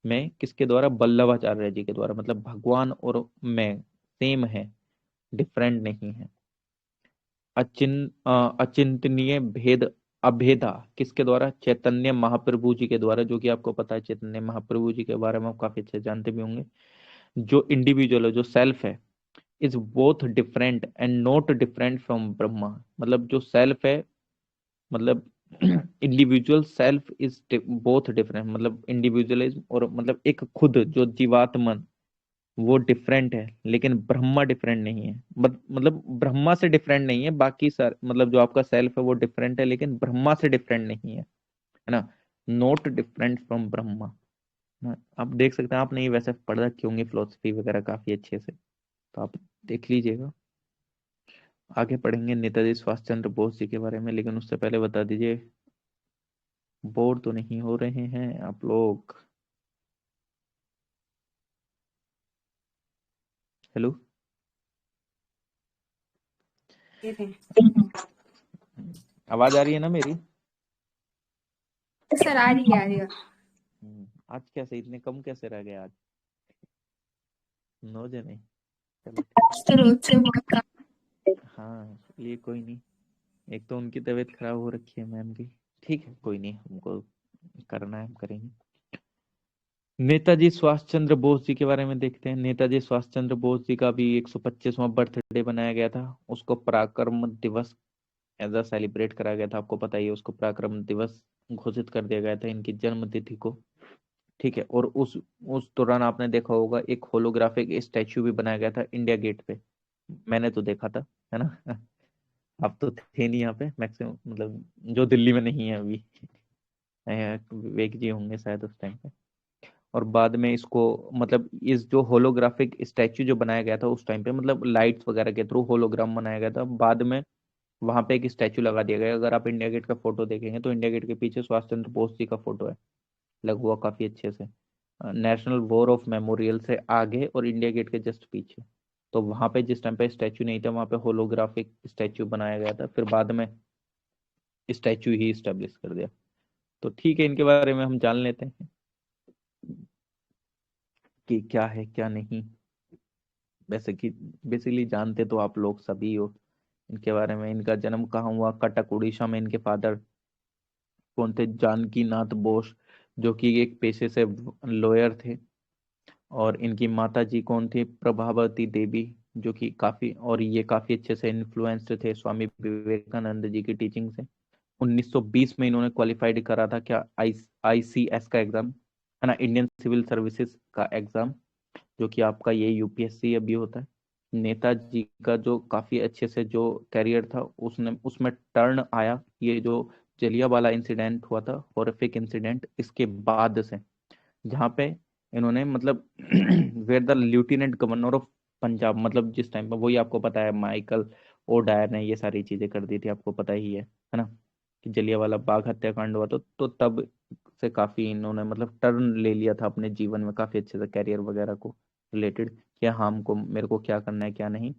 में किसके द्वारा, बल्लभाचार्य जी के द्वारा। मतलब भगवान और मैं सेम है, डिफरेंट नहीं है। अचिंतनीय भेद अभेदा किसके द्वारा, चैतन्य महाप्रभु जी के द्वारा, जो कि आपको पता है चैतन्य महाप्रभु जी के बारे में आप काफी अच्छे जानते भी होंगे। जो इंडिविजुअल है, जो सेल्फ है, is both different and not different from Brahma. मतलब जो सेल्फ है, मतलब individual self is both different, मतलब इंडिविजुअलिज्म और मतलब एक खुद जो जीवात्मन, वो डिफरेंट है, लेकिन ब्रह्मा डिफरेंट नहीं है। मतलब ब्रह्मा से डिफरेंट नहीं है, बाकी सर मतलब जो आपका सेल्फ है वो डिफरेंट है, लेकिन ब्रह्मा से डिफरेंट नहीं है, है ना। Not different from Brahma. ना, आप देख सकते हैं, आपने ये वैसे पढ़ रखी होंगी फिलोसफी वगैरह काफी अच्छे से, तो आप देख लीजिएगा। आगे पढ़ेंगे नेताजी सुभाष चंद्र बोस जी के बारे में, लेकिन उससे पहले बता दीजिए, बोर तो नहीं हो रहे हैं आप लोग? हेलो। आवाज आ रही है ना मेरी? सर आ रही है, आ रही है। आज कैसे इतने कम कैसे रह गए आज? 9 जने? चलो सर रोज से बहुत कम। हाँ, ये कोई नहीं। एक तो उनकी तबीयत खराब हो रखी है मैम की। ठीक है, कोई नहीं, हमको करना है हम करेंगे। नेताजी सुभाष चंद्र बोस जी के बारे में देखते हैं। नेताजी सुभाष चंद्र बोस जी का भी 125वां बर्थडे बनाया गया था। उसको पराक्रम दिवस एज अ सेलिब्रेट करा गया था। आपको पता ही है, उसको पराक्रम दिवस घोषित कर दिया गया था इनकी जन्म तिथि को। ठीक है, और उस दौरान आपने देखा होगा एक होलोग्राफिक स्टैचू भी बनाया गया था इंडिया गेट पे। मैंने तो देखा था, है ना। आप तो थे नहीं यहाँ पे मैक्सिमम, मतलब जो दिल्ली में नहीं है अभी। विवेक जी होंगे शायद उस टाइम पे। और बाद में इसको, मतलब इस जो होलोग्राफिक स्टैचू जो बनाया गया था उस टाइम पे, मतलब लाइट्स वगैरह के थ्रू होलोग्राम बनाया गया था। बाद में वहां पे एक स्टैचू लगा दिया गया। अगर आप इंडिया गेट का फोटो देखेंगे तो इंडिया गेट के पीछे सुभाष चंद्र बोस जी का फोटो है, लगा हुआ काफी अच्छे से, नेशनल वॉर ऑफ मेमोरियल से आगे और इंडिया गेट के जस्ट पीछे। तो वहां पे जिस टाइम पे स्टैचू नहीं था, वहां पे होलोग्राफिक स्टैचू बनाया गया था, फिर बाद में स्टैचू ही स्टेब्लिश कर दिया। तो ठीक है, इनके बारे में हम जान लेते हैं कि क्या है क्या नहीं। वैसे कि बेसिकली जानते तो आप लोग सभी हो इनके बारे में। इनका जन्म कहाँ हुआ? कटक उड़ीसा में। इनके फादर कौन थे? जानकी नाथ बोस, जो कि एक पेशे से लॉयर थे। और इनकी माता जी कौन थी? प्रभावती देवी, जो कि काफी, और ये काफी अच्छे से इन्फ्लुएंस्ड थे स्वामी विवेकानंद जी की टीचिंग से। 1920 में इन्होंने क्वालिफाइड करा था क्या? आईसीएस का एग्जाम, है ना, इंडियन सिविल सर्विसेज का एग्जाम, जो कि आपका ये यूपीएससी अभी होता है। नेताजी का जो काफी अच्छे से जो कैरियर था, उसने उसमें टर्न आया ये जो जलियांवाला इंसिडेंट हुआ था, हॉरिफिक इंसिडेंट, इसके बाद से, जहाँ पे इन्होंने मतलब where the lieutenant governor of Punjab, मतलब जिस टाइम पे, वही आपको पता है, माइकल ओ डायर ने ये सारी चीजें कर दी थी, आपको पता ही है ना, कि जलियांवाला बाग हत्याकांड हुआ। तो तब से काफी इन्होंने मतलब टर्न ले लिया था अपने जीवन में, काफी अच्छे से कैरियर वगैरह को रिलेटेड, कि हाँ हमको, मेरे को क्या करना है क्या नहीं।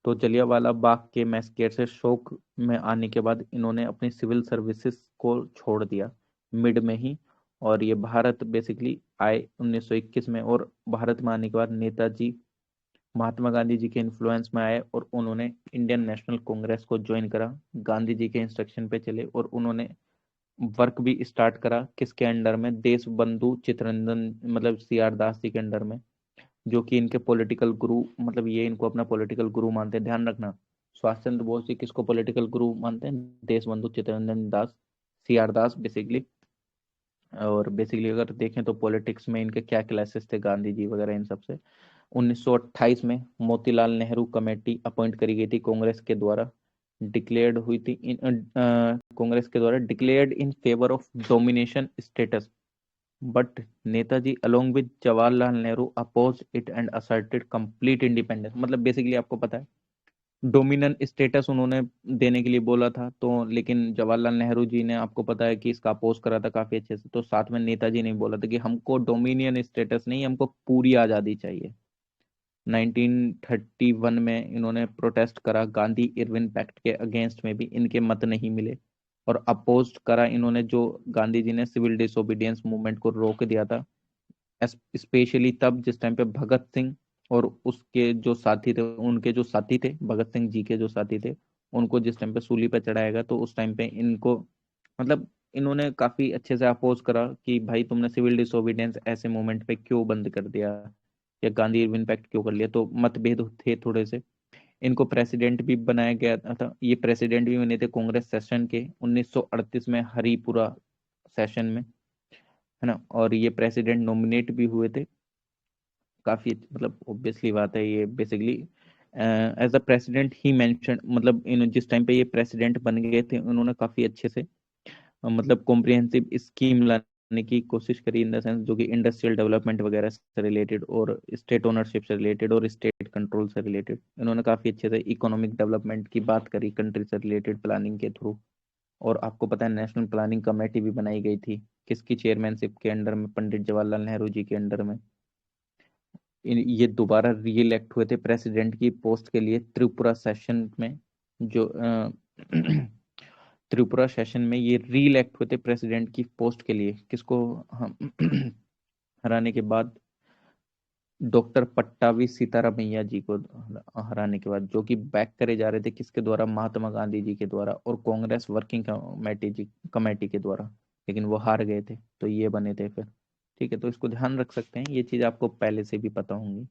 तो जलियांवाला बाग के मैसेकर से शोक में आने के बाद इन्होंने अपनी सिविल सर्विसेज को छोड़ दिया मिड में ही। और ये भारत बेसिकली आए 1921 में, और भारत में आने के बाद नेताजी महात्मा गांधी जी के इन्फ्लुएंस में आए और उन्होंने इंडियन नेशनल कांग्रेस को ज्वाइन करा। गांधी जी के इंस्ट्रक्शन पे चले और उन्होंने वर्क भी स्टार्ट करा किसके अंडर में? देश बंधु चित्तरंजन, मतलब सीआर दास जी के अंडर में, जो कि इनके पॉलिटिकल गुरु, मतलब ये इनको अपना पॉलिटिकल गुरु मानते हैं, ध्यान रखना। सुभाष चंद्र बोस जी किसको पॉलिटिकल गुरु मानते हैं? देश बंधु चित्तरंजन दास, सीआर दास बेसिकली। और बेसिकली अगर देखें तो पॉलिटिक्स में इनके क्या क्लासेस थे, गांधी जी वगैरह इन सबसे। 1928 में मोतीलाल नेहरू कमेटी अपॉइंट करी गई थी कांग्रेस के द्वारा, डिक्लेयर्ड हुई थी कांग्रेस के द्वारा declared in favour of domination status, but Netaji along with Jawaharlal Nehru oppose it and asserted complete independence. मतलब बेसिकली आपको पता है, डोमिनेंट स्टेटस उन्होंने देने के लिए बोला था, तो लेकिन जवाहरलाल नेहरू जी ने, आपको पता है कि इसका अपोज करा था काफी अच्छे से। तो साथ में नेताजी ने बोला था कि हमको डोमिनियन स्टेटस नहीं, हमको पूरी आजादी चाहिए। 1931 में इन्होंने प्रोटेस्ट करा गांधी इरविन पैक्ट के अगेंस्ट में भी इनके मत नहीं मिले, और अपोज करा इन्होंने जो गांधी जी ने सिविल डिसोबीडियंस मूवमेंट को रोक दिया था, स्पेशली तब जिस टाइम पे भगत सिंह और उसके जो साथी थे, उनके जो साथी थे, भगत सिंह जी के जो साथी थे, उनको जिस टाइम पे सूली पे चढ़ाया गया, तो उस टाइम पे इनको, मतलब इन्होंने काफी अच्छे से अपोज करा कि भाई तुमने सिविल डिसोबीडियंस ऐसे मूवमेंट पे क्यों बंद कर दिया, या गांधी इरविन पैक्ट क्यों कर लिया, तो मतभेद थे थोड़े से। इनको प्रेसिडेंट भी बनाया गया था, ये प्रेसिडेंट भी बने थे कांग्रेस सेशन के 1938 में हरिपुरा सेशन में, है ना। और ये प्रेसिडेंट नॉमिनेट भी हुए थे काफी, मतलब ऑब्वियसली बात है, ये बेसिकली एज अ प्रेसिडेंट ही मेंशन, मतलब इन जिस टाइम पे ये प्रेसिडेंट बन गए थे उन्होंने काफी अच्छे से मतलब कॉम्प्रिहेंसिव स्कीम लाने की कोशिश करी, इन द सेंस जो कि इंडस्ट्रियल डेवलपमेंट वगैरह से रिलेटेड और स्टेट ओनरशिप से रिलेटेड और स्टेट कंट्रोल से रिलेटेड, इन्होंने काफी अच्छे से इकोनॉमिक डेवलपमेंट की बात करी कंट्री से रिलेटेड प्लानिंग के थ्रू। और आपको पता है नेशनल प्लानिंग कमेटी भी बनाई गई थी, किसकी चेयरमैनशिप के अंडर में, पंडित जवाहरलाल नेहरू जी के अंडर में। ये दोबारा री इलेक्ट हुए थे प्रेसिडेंट की पोस्ट के लिए त्रिपुरा सेशन में, जो त्रिपुरा सेशन में ये री इलेक्ट हुए थे प्रेसिडेंट की पोस्ट के लिए, किसको हम हराने के बाद, डॉक्टर पट्टाभी सीतारामैया जी को हराने के बाद, जो कि बैक करे जा रहे थे किसके द्वारा, महात्मा गांधी जी के द्वारा और कांग्रेस वर्किंग कमेटी के द्वारा, लेकिन वो हार गए थे, तो ये बने थे फिर। ठीक है, तो इसको ध्यान रख सकते हैं, ये चीज आपको पहले से भी पता होंगी।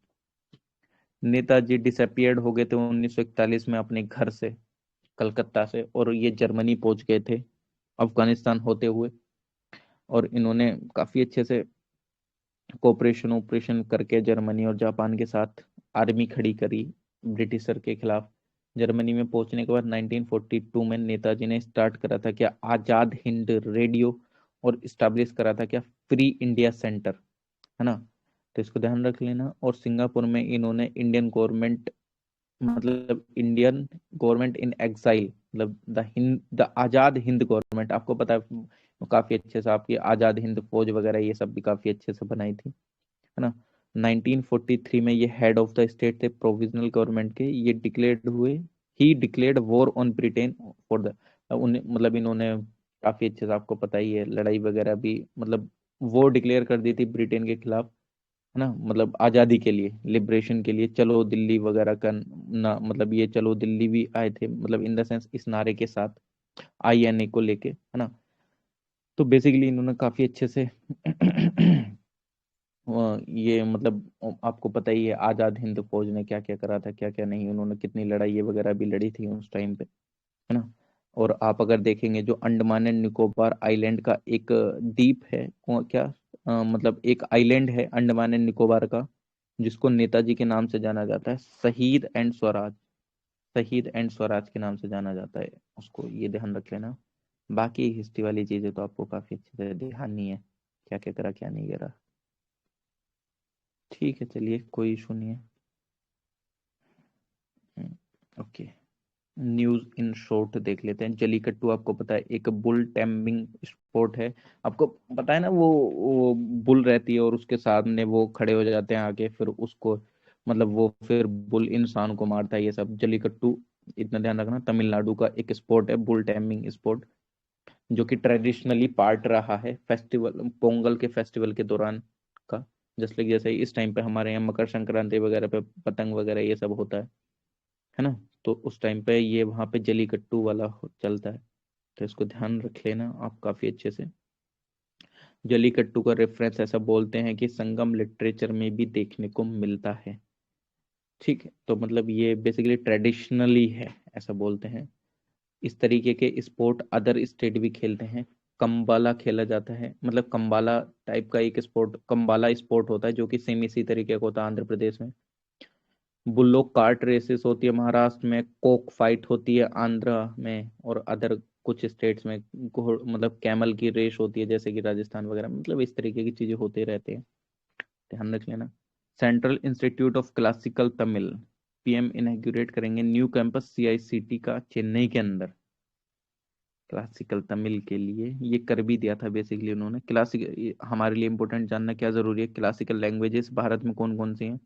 नेताजी डिसअपियर्ड हो गए थे 1941 में अपने घर से, कलकत्ता से, और ये जर्मनी पहुंच गए थे अफगानिस्तान होते हुए। और इन्होंने काफी अच्छे से कोऑपरेशन ऑपरेशन करके जर्मनी और जापान के साथ आर्मी खड़ी करी ब्रिटिशर के खिलाफ। जर्मनी में पहुंचने के बाद 1942 में नेताजी ने स्टार्ट करा था क्या, आजाद हिंद रेडियो, और स्टैब्लिश करा था क्या, फ्री इंडिया सेंटर, है ना। तो इसको ध्यान रख लेना। और सिंगापुर में इन्होंने इंडियन गवर्नमेंट, मतलब इंडियन गवर्नमेंट इन एग्जाइल, मतलब द आजाद हिंद गवर्नमेंट, आपको पता है काफी अच्छे से आपकी आजाद हिंद फौज वगैरह ये सब भी काफी अच्छे से बनाई थी, है ना। 1943 में ये हेड ऑफ द स्टेट थे प्रोविजनल गवर्नमेंट के, ये डिक्लेयर्ड हुए, ही declared war on Britain for the, मतलब इन्होंने काफी अच्छे से, आपको पता ही है, लड़ाई वगैरह भी, मतलब वॉर डिक्लेयर कर दी थी ब्रिटेन के खिलाफ, है ना, मतलब आजादी के लिए, लिबरेशन के लिए, चलो दिल्ली वगैरह का ना, मतलब ये चलो दिल्ली भी आए थे, मतलब इन द सेंस इस नारे के साथ, आईएनए को लेके, है ना। तो बेसिकली इन्होंने काफी अच्छे से ये मतलब आपको पता ही है आजाद हिंद फौज ने क्या क्या करा था, क्या क्या नहीं, उन्होंने कितनी लड़ाई वगैरह भी लड़ी थी उस टाइम पे, है ना। और आप अगर देखेंगे जो अंडमान एंड निकोबार आइलैंड का एक द्वीप है, क्या मतलब एक आइलैंड है अंडमान एंड निकोबार का, जिसको नेताजी के नाम से जाना जाता है, शहीद एंड स्वराज, शहीद एंड स्वराज के नाम से जाना जाता है उसको, ये ध्यान रख लेना। बाकी हिस्ट्री वाली चीजें तो आपको काफी अच्छे से ध्यान नहीं है, क्या क्या करा क्या नहीं करा। ठीक है, चलिए कोई इशू नहीं है। ओके, न्यूज इन शॉर्ट देख लेते हैं। जलीकट्टू आपको पता है एक बुल टेम्बिंग स्पोर्ट है, आपको पता है ना, वो बुल रहती है और उसके सामने वो खड़े हो जाते हैं आगे, फिर उसको मतलब वो फिर बुल इंसान को मारता है, ये सब जलीकट्टू, इतना ध्यान रखना। तमिलनाडु का एक स्पोर्ट है बुल टेम्बिंग स्पोर्ट, जो कि ट्रेडिशनली पार्ट रहा है फेस्टिवल, पोंगल के फेस्टिवल के दौरान का, जैसे जैसे इस टाइम पे हमारे यहाँ मकर संक्रांति वगैरह पे पतंग वगैरह ये सब होता है ना। तो उस टाइम पे ये वहां पे जलीकट्टू वाला चलता है, तो इसको ध्यान रख लेना आप काफी अच्छे से। जलीकट्टू का रेफरेंस ऐसा बोलते हैं कि संगम लिटरेचर में भी देखने को मिलता है। ठीक है, तो मतलब ये बेसिकली ट्रेडिशनली है ऐसा बोलते हैं। इस तरीके के स्पोर्ट अदर स्टेट भी खेलते हैं। कम्बाला खेला जाता है, मतलब कम्बाला टाइप का एक स्पोर्ट, कम्बाला स्पोर्ट होता है जो कि सेम इसी तरीके का होता है आंध्र प्रदेश में। बुल्लोक कार्ट रेसेस होती है महाराष्ट्र में, कोक फाइट होती है आंध्र में, और अदर कुछ स्टेट्स में मतलब कैमल की रेस होती है जैसे कि राजस्थान वगैरह, मतलब इस तरीके की चीजें होते रहते हैं, ध्यान रख लेना। Central institute of classical Tamil, PM inaugurate करेंगे न्यू कैंपस सीआईसीटी का चेन्नई के अंदर, क्लासिकल तमिल के लिए ये कर भी दिया था बेसिकली उन्होंने। क्लासिक हमारे लिए इंपॉर्टेंट जानना क्या जरूरी है, क्लासिकल लैंग्वेजेस भारत में कौन कौन सी हैं,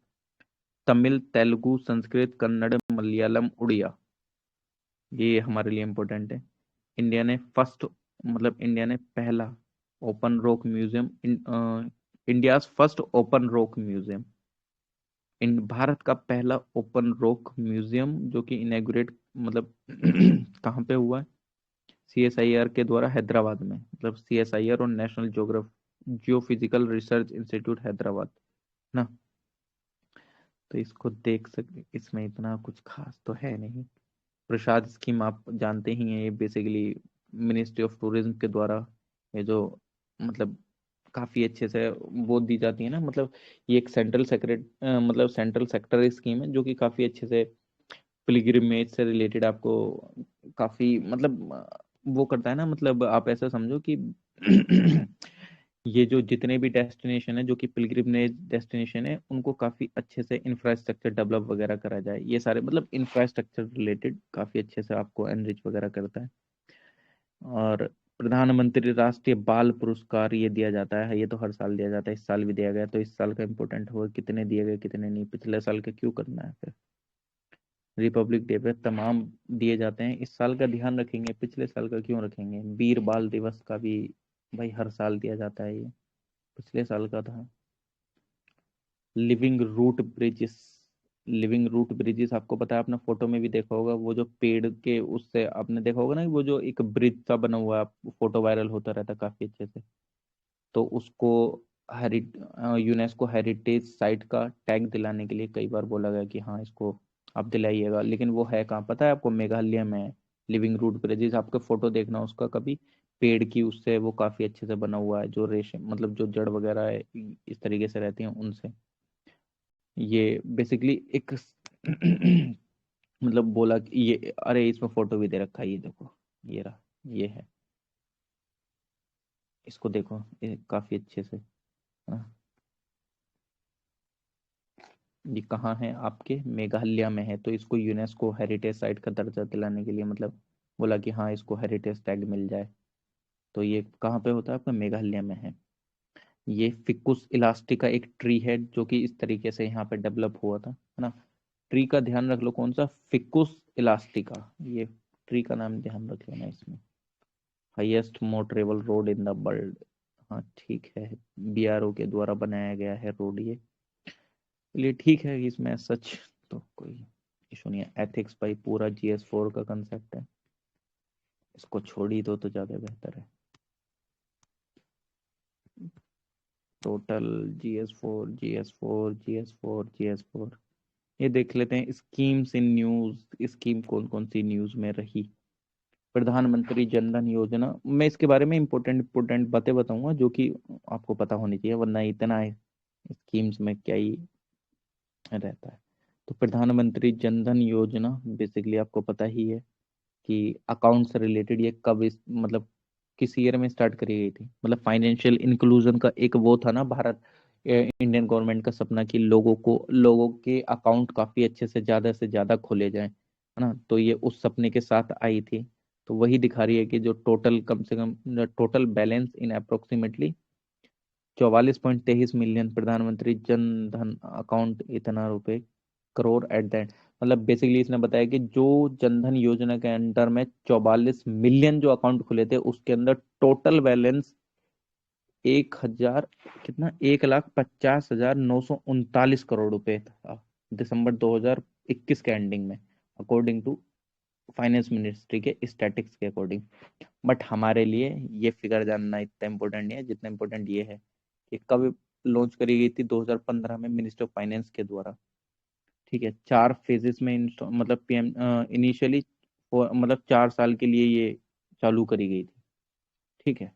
तमिल, तेलुगु, संस्कृत, कन्नड़, मलयालम, उड़िया, ये हमारे लिए इम्पोर्टेंट है। इंडिया ने फर्स्ट, मतलब इंडिया ने पहला open rock museum, India first open rock museum, इन भारत का पहला ओपन रॉक म्यूजियम जो कि इनॉग्रेट मतलब कहाँ पे हुआ है, सीएसआईआर के द्वारा हैदराबाद में, मतलब सीएसआईआर और national geophysical research institute Hyderabad ना। तो इसको देख सकते, इसमें इतना कुछ खास तो है नहीं। प्रसाद स्कीम आप जानते ही हैं, ये बेसिकली मिनिस्ट्री ऑफ टूरिज्म के द्वारा ये जो मतलब काफी अच्छे से वो दी जाती है ना, मतलब ये एक मतलब सेंट्रल सेक्टर स्कीम है जो कि काफी अच्छे से पिलग्रिमेज से रिलेटेड आपको काफी मतलब वो करता है ना, मतलब आप ऐसा समझो कि ये जो जितने भी डेस्टिनेशन है जो कि पिलग्रिमेज डेस्टिनेशन है उनको काफी अच्छे से इंफ्रास्ट्रक्चर डेवलप वगैरह करा जाए, ये सारे मतलब इंफ्रास्ट्रक्चर रिलेटेड काफी अच्छे से आपको एनरिच वगैरह करता है। और प्रधानमंत्री राष्ट्रीय बाल पुरस्कार ये दिया जाता है, ये तो हर साल दिया जाता है, इस साल भी दिया गया, तो इस साल का इम्पोर्टेंट होगा कितने दिए गए कितने नहीं, पिछले साल का क्यों करना है फिर। रिपब्लिक डे पे तमाम दिए जाते हैं, इस साल का ध्यान रखेंगे, पिछले साल का क्यों रखेंगे। वीर बाल दिवस का भी भाई हर साल दिया जाता है, ये पिछले साल का था। Living root bridges, living root bridges आपको पता है, आपने फोटो में भी देखा होगा, वो जो पेड़ के उससे आपने देखा होगा ना, वो जो एक ब्रिज सा बना हुआ है, फोटो वायरल होता रहता है काफी अच्छे से। तो उसको यूनेस्को हेरिटेज साइट का टैग दिलाने के लिए कई बार बोला गया कि हाँ इसको आप दिलाइएगा, लेकिन वो है कहाँ पता है आपको, मेघालय में है। लिविंग रूट ब्रिजेस आपका फोटो देखना उसका कभी, पेड़ की उससे वो काफी अच्छे से बना हुआ है, जो रेशम मतलब जो जड़ वगैरह है इस तरीके से रहती हैं उनसे। ये बेसिकली एक मतलब बोला कि ये, अरे इसमें फोटो भी दे रखा है, ये देखो, ये रहा, ये है, इसको देखो, ये काफी अच्छे से। हाँ, ये कहाँ है आपके, मेघालय में है, तो इसको यूनेस्को हेरिटेज साइट का दर्जा दिलाने के लिए मतलब बोला कि हाँ इसको हेरिटेज टैग मिल जाए। तो ये कहाँ पे होता है आपका, मेघालय में है। ये फिकुस इलास्टिका एक ट्री है जो कि इस तरीके से यहाँ पे डेवलप हुआ था, है ना। ट्री का ध्यान रख लो, कौन सा, फिकुस इलास्टिका, ये ट्री का नाम ध्यान रख लेना इसमें। Highest motorable road in the world, हाँ ठीक है, बीआरओ के द्वारा बनाया गया है रोड ये। चलिए ठीक है, इसमें सच तो कोई इशू नहीं है, एथिक्स भाई पूरा GS4 का कंसेप्ट है, इसको छोड़ ही दो तो ज्यादा बेहतर है। टोटल GS4 ये देख लेते हैं, स्कीम्स इन न्यूज, स्कीम कौन कौन सी न्यूज में रही। प्रधानमंत्री जन धन योजना, मैं इसके बारे में इंपॉर्टेंट इंपॉर्टेंट बातें बताऊंगा जो कि आपको पता होनी चाहिए, वरना इतना है स्कीम्स में क्या ही रहता है। तो प्रधानमंत्री जन धन योजना बेसिकली आपको पता ही है कि अकाउंट से रिलेटेड ये कब इस मतलब किस ईयर में स्टार्ट करी गई थी, मतलब फाइनेंशियल इंक्लूजन का एक वो था ना भारत इंडियन गवर्नमेंट का सपना कि लोगों के अकाउंट काफी अच्छे से ज्यादा खोले जाएं, है ना। तो ये उस सपने के साथ आई थी, तो वही दिखा रही है कि जो टोटल कम से कम total balance in approximately 44.23 million प्रधानमंत्री जन धन अकाउंट, इतना रुपए करोड़ एट द एंड, मतलब बेसिकली इसने बताया कि जो जनधन योजना के अंडर में 44 मिलियन जो अकाउंट खुले थे उसके अंदर टोटल बैलेंस 1,000 कितना, 1,50,939 करोड़ रुपए था दिसंबर 2021 के एंडिंग में, अकॉर्डिंग टू फाइनेंस मिनिस्ट्री के स्टैटिक्स के अकॉर्डिंग। बट हमारे लिए ये फिगर जानना इतना इम्पोर्टेंट नहीं है जितना इम्पोर्टेंट ये है कि कब लॉन्च करी गई थी, 2015 में मिनिस्टर ऑफ फाइनेंस के द्वारा। ठीक है, 4 फेजेस में मतलब PM इनिशियली मतलब 4 साल के लिए ये चालू करी गई थी। ठीक है,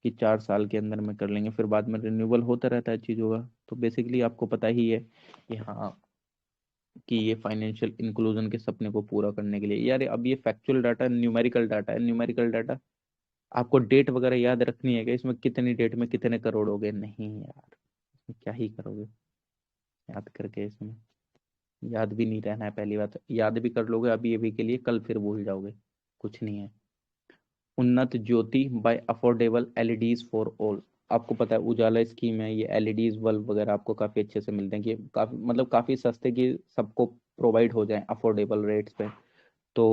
कि 4 साल के अंदर में कर लेंगे, फिर बाद में रिन्यूअल होता रहता है चीज़ों का। तो बेसिकली आपको पता ही है कि हाँ कि ये फाइनेंशियल इंक्लूजन के सपने को पूरा करने के लिए यार, अब ये फैक्चुअल डाटा न्यूमेरिकल डाटा है, न्यूमेरिकल डाटा आपको डेट वगैरह याद रखनी है क्या, इसमें कितनी डेट में कितने करोड़ हो गए, नहीं यार, इसमें क्या ही करोगे याद करके, इसमें याद भी नहीं रहना है, पहली बात याद भी कर लोगे अभी अभी के लिए, कल फिर भूल जाओगे, कुछ नहीं है। Unnat Jyoti by affordable LEDs for all, आपको पता है उजाला स्कीम है, ये एलईडीज बल्ब वगैरह आपको काफी अच्छे से मिलते हैं कि काफी मतलब काफी सस्ते की सबको प्रोवाइड हो जाए अफोर्डेबल रेट्स पे। तो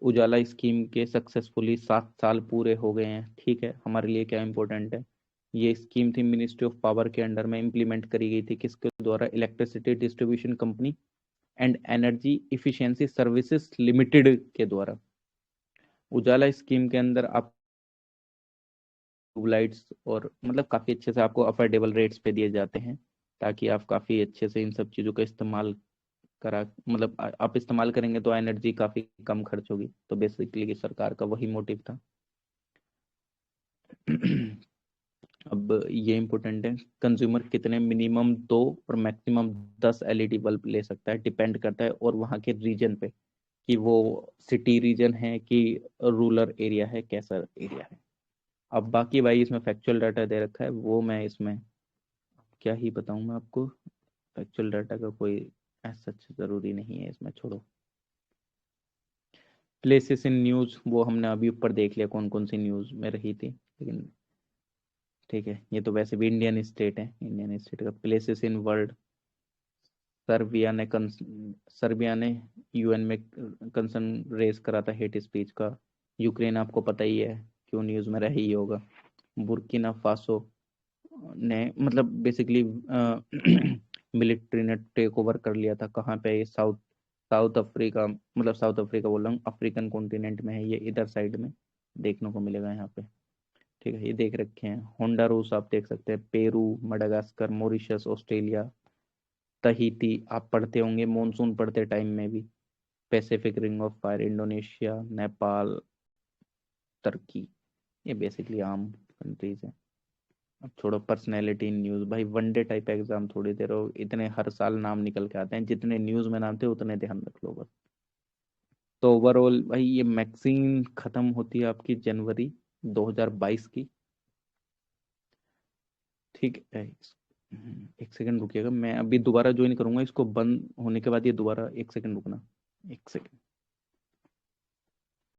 उजाला स्कीम के सक्सेसफुली 7 साल पूरे हो गए हैं। ठीक है, हमारे लिए क्या इंपॉर्टेंट है, ये स्कीम थी मिनिस्ट्री ऑफ पावर के अंडर में इम्प्लीमेंट करी गई थी, किसके द्वारा, electricity distribution company and energy efficiency services limited के द्वारा। उजाला स्कीम के अंदर आप ट्यूबलाइट्स और मतलब काफी अच्छे से आपको अफोर्डेबल रेट्स पे दिए जाते हैं। ताकि आप काफ़ी अच्छे से इन सब चीज़ों का इस्तेमाल करा, मतलब आप इस्तेमाल करेंगे तो एनर्जी काफ़ी कम खर्च होगी। तो बेसिकली सरकार का वही मोटिव था। अब ये इम्पोर्टेंट है, कंज्यूमर कितने मिनिमम 2 और मैक्सिमम 10 एलईडी बल्ब ले सकता है, डिपेंड करता है और वहाँ के रीजन पे, कि वो सिटी रीजन है कि रूरल एरिया है, कैसा एरिया है। अब बाकी भाई इसमें फैक्चुअल डाटा दे रखा है, वो मैं इसमें क्या ही बताऊँ मैं आपको, फैक्चुअल डाटा का कोई ऐसा ज़रूरी नहीं है इसमें, छोड़ो। प्लेसेस इन न्यूज़ वो हमने अभी ऊपर देख लिया कौन कौन सी न्यूज़ में रही थी, लेकिन ठीक है, ये तो वैसे भी इंडियन स्टेट है। इंडियन स्टेट का प्लेसेस इन वर्ल्ड, सर्बिया ने यूएन में कंसर्न रेज करा था हेट स्पीच का। यूक्रेन आपको पता ही है, क्यों न्यूज़ में रही ही होगा। बुर्किना फासो ने मतलब बेसिकली मिलिट्री ने टेक ओवर कर लिया था। कहाँ पे? ये साउथ साउथ अफ्रीका, मतलब साउथ अफ्रीका बोल रहा हूँ, अफ्रीकन कॉन्टिनेंट में है ये, इधर साइड में देखने को मिलेगा यहाँ पे। ठीक है, ये देख रखे हैं। होंडा रूस आप देख सकते हैं, Peru, Madagascar, Mauritius, Australia, Tahiti. आप पढ़ते होंगे मॉनसून पढ़ते टाइम में भी। Pacific ring of fire, Indonesia, Nepal, तुर्की। ये बेसिकली आम कंट्रीज हैं। अब छोड़ो पर्सनैलिटी इन न्यूज़, भाई वनडे टाइप एग्जाम थोड़ी दे रहे हो, इतने हर साल नाम निकल के आते हैं, जितने न्यूज़ में नाम थे उतने ध्यान रख लो बस। तो ओवरऑल भाई ये मैगजीन खत्म होती है आपकी जनवरी 2022 की। ठीक है, एक सेकंड रुकिएगा, मैं अभी दोबारा ज्वाइन करूंगा इसको, बंद होने के बाद ये दोबारा, एक सेकंड रुकना, एक सेकंड।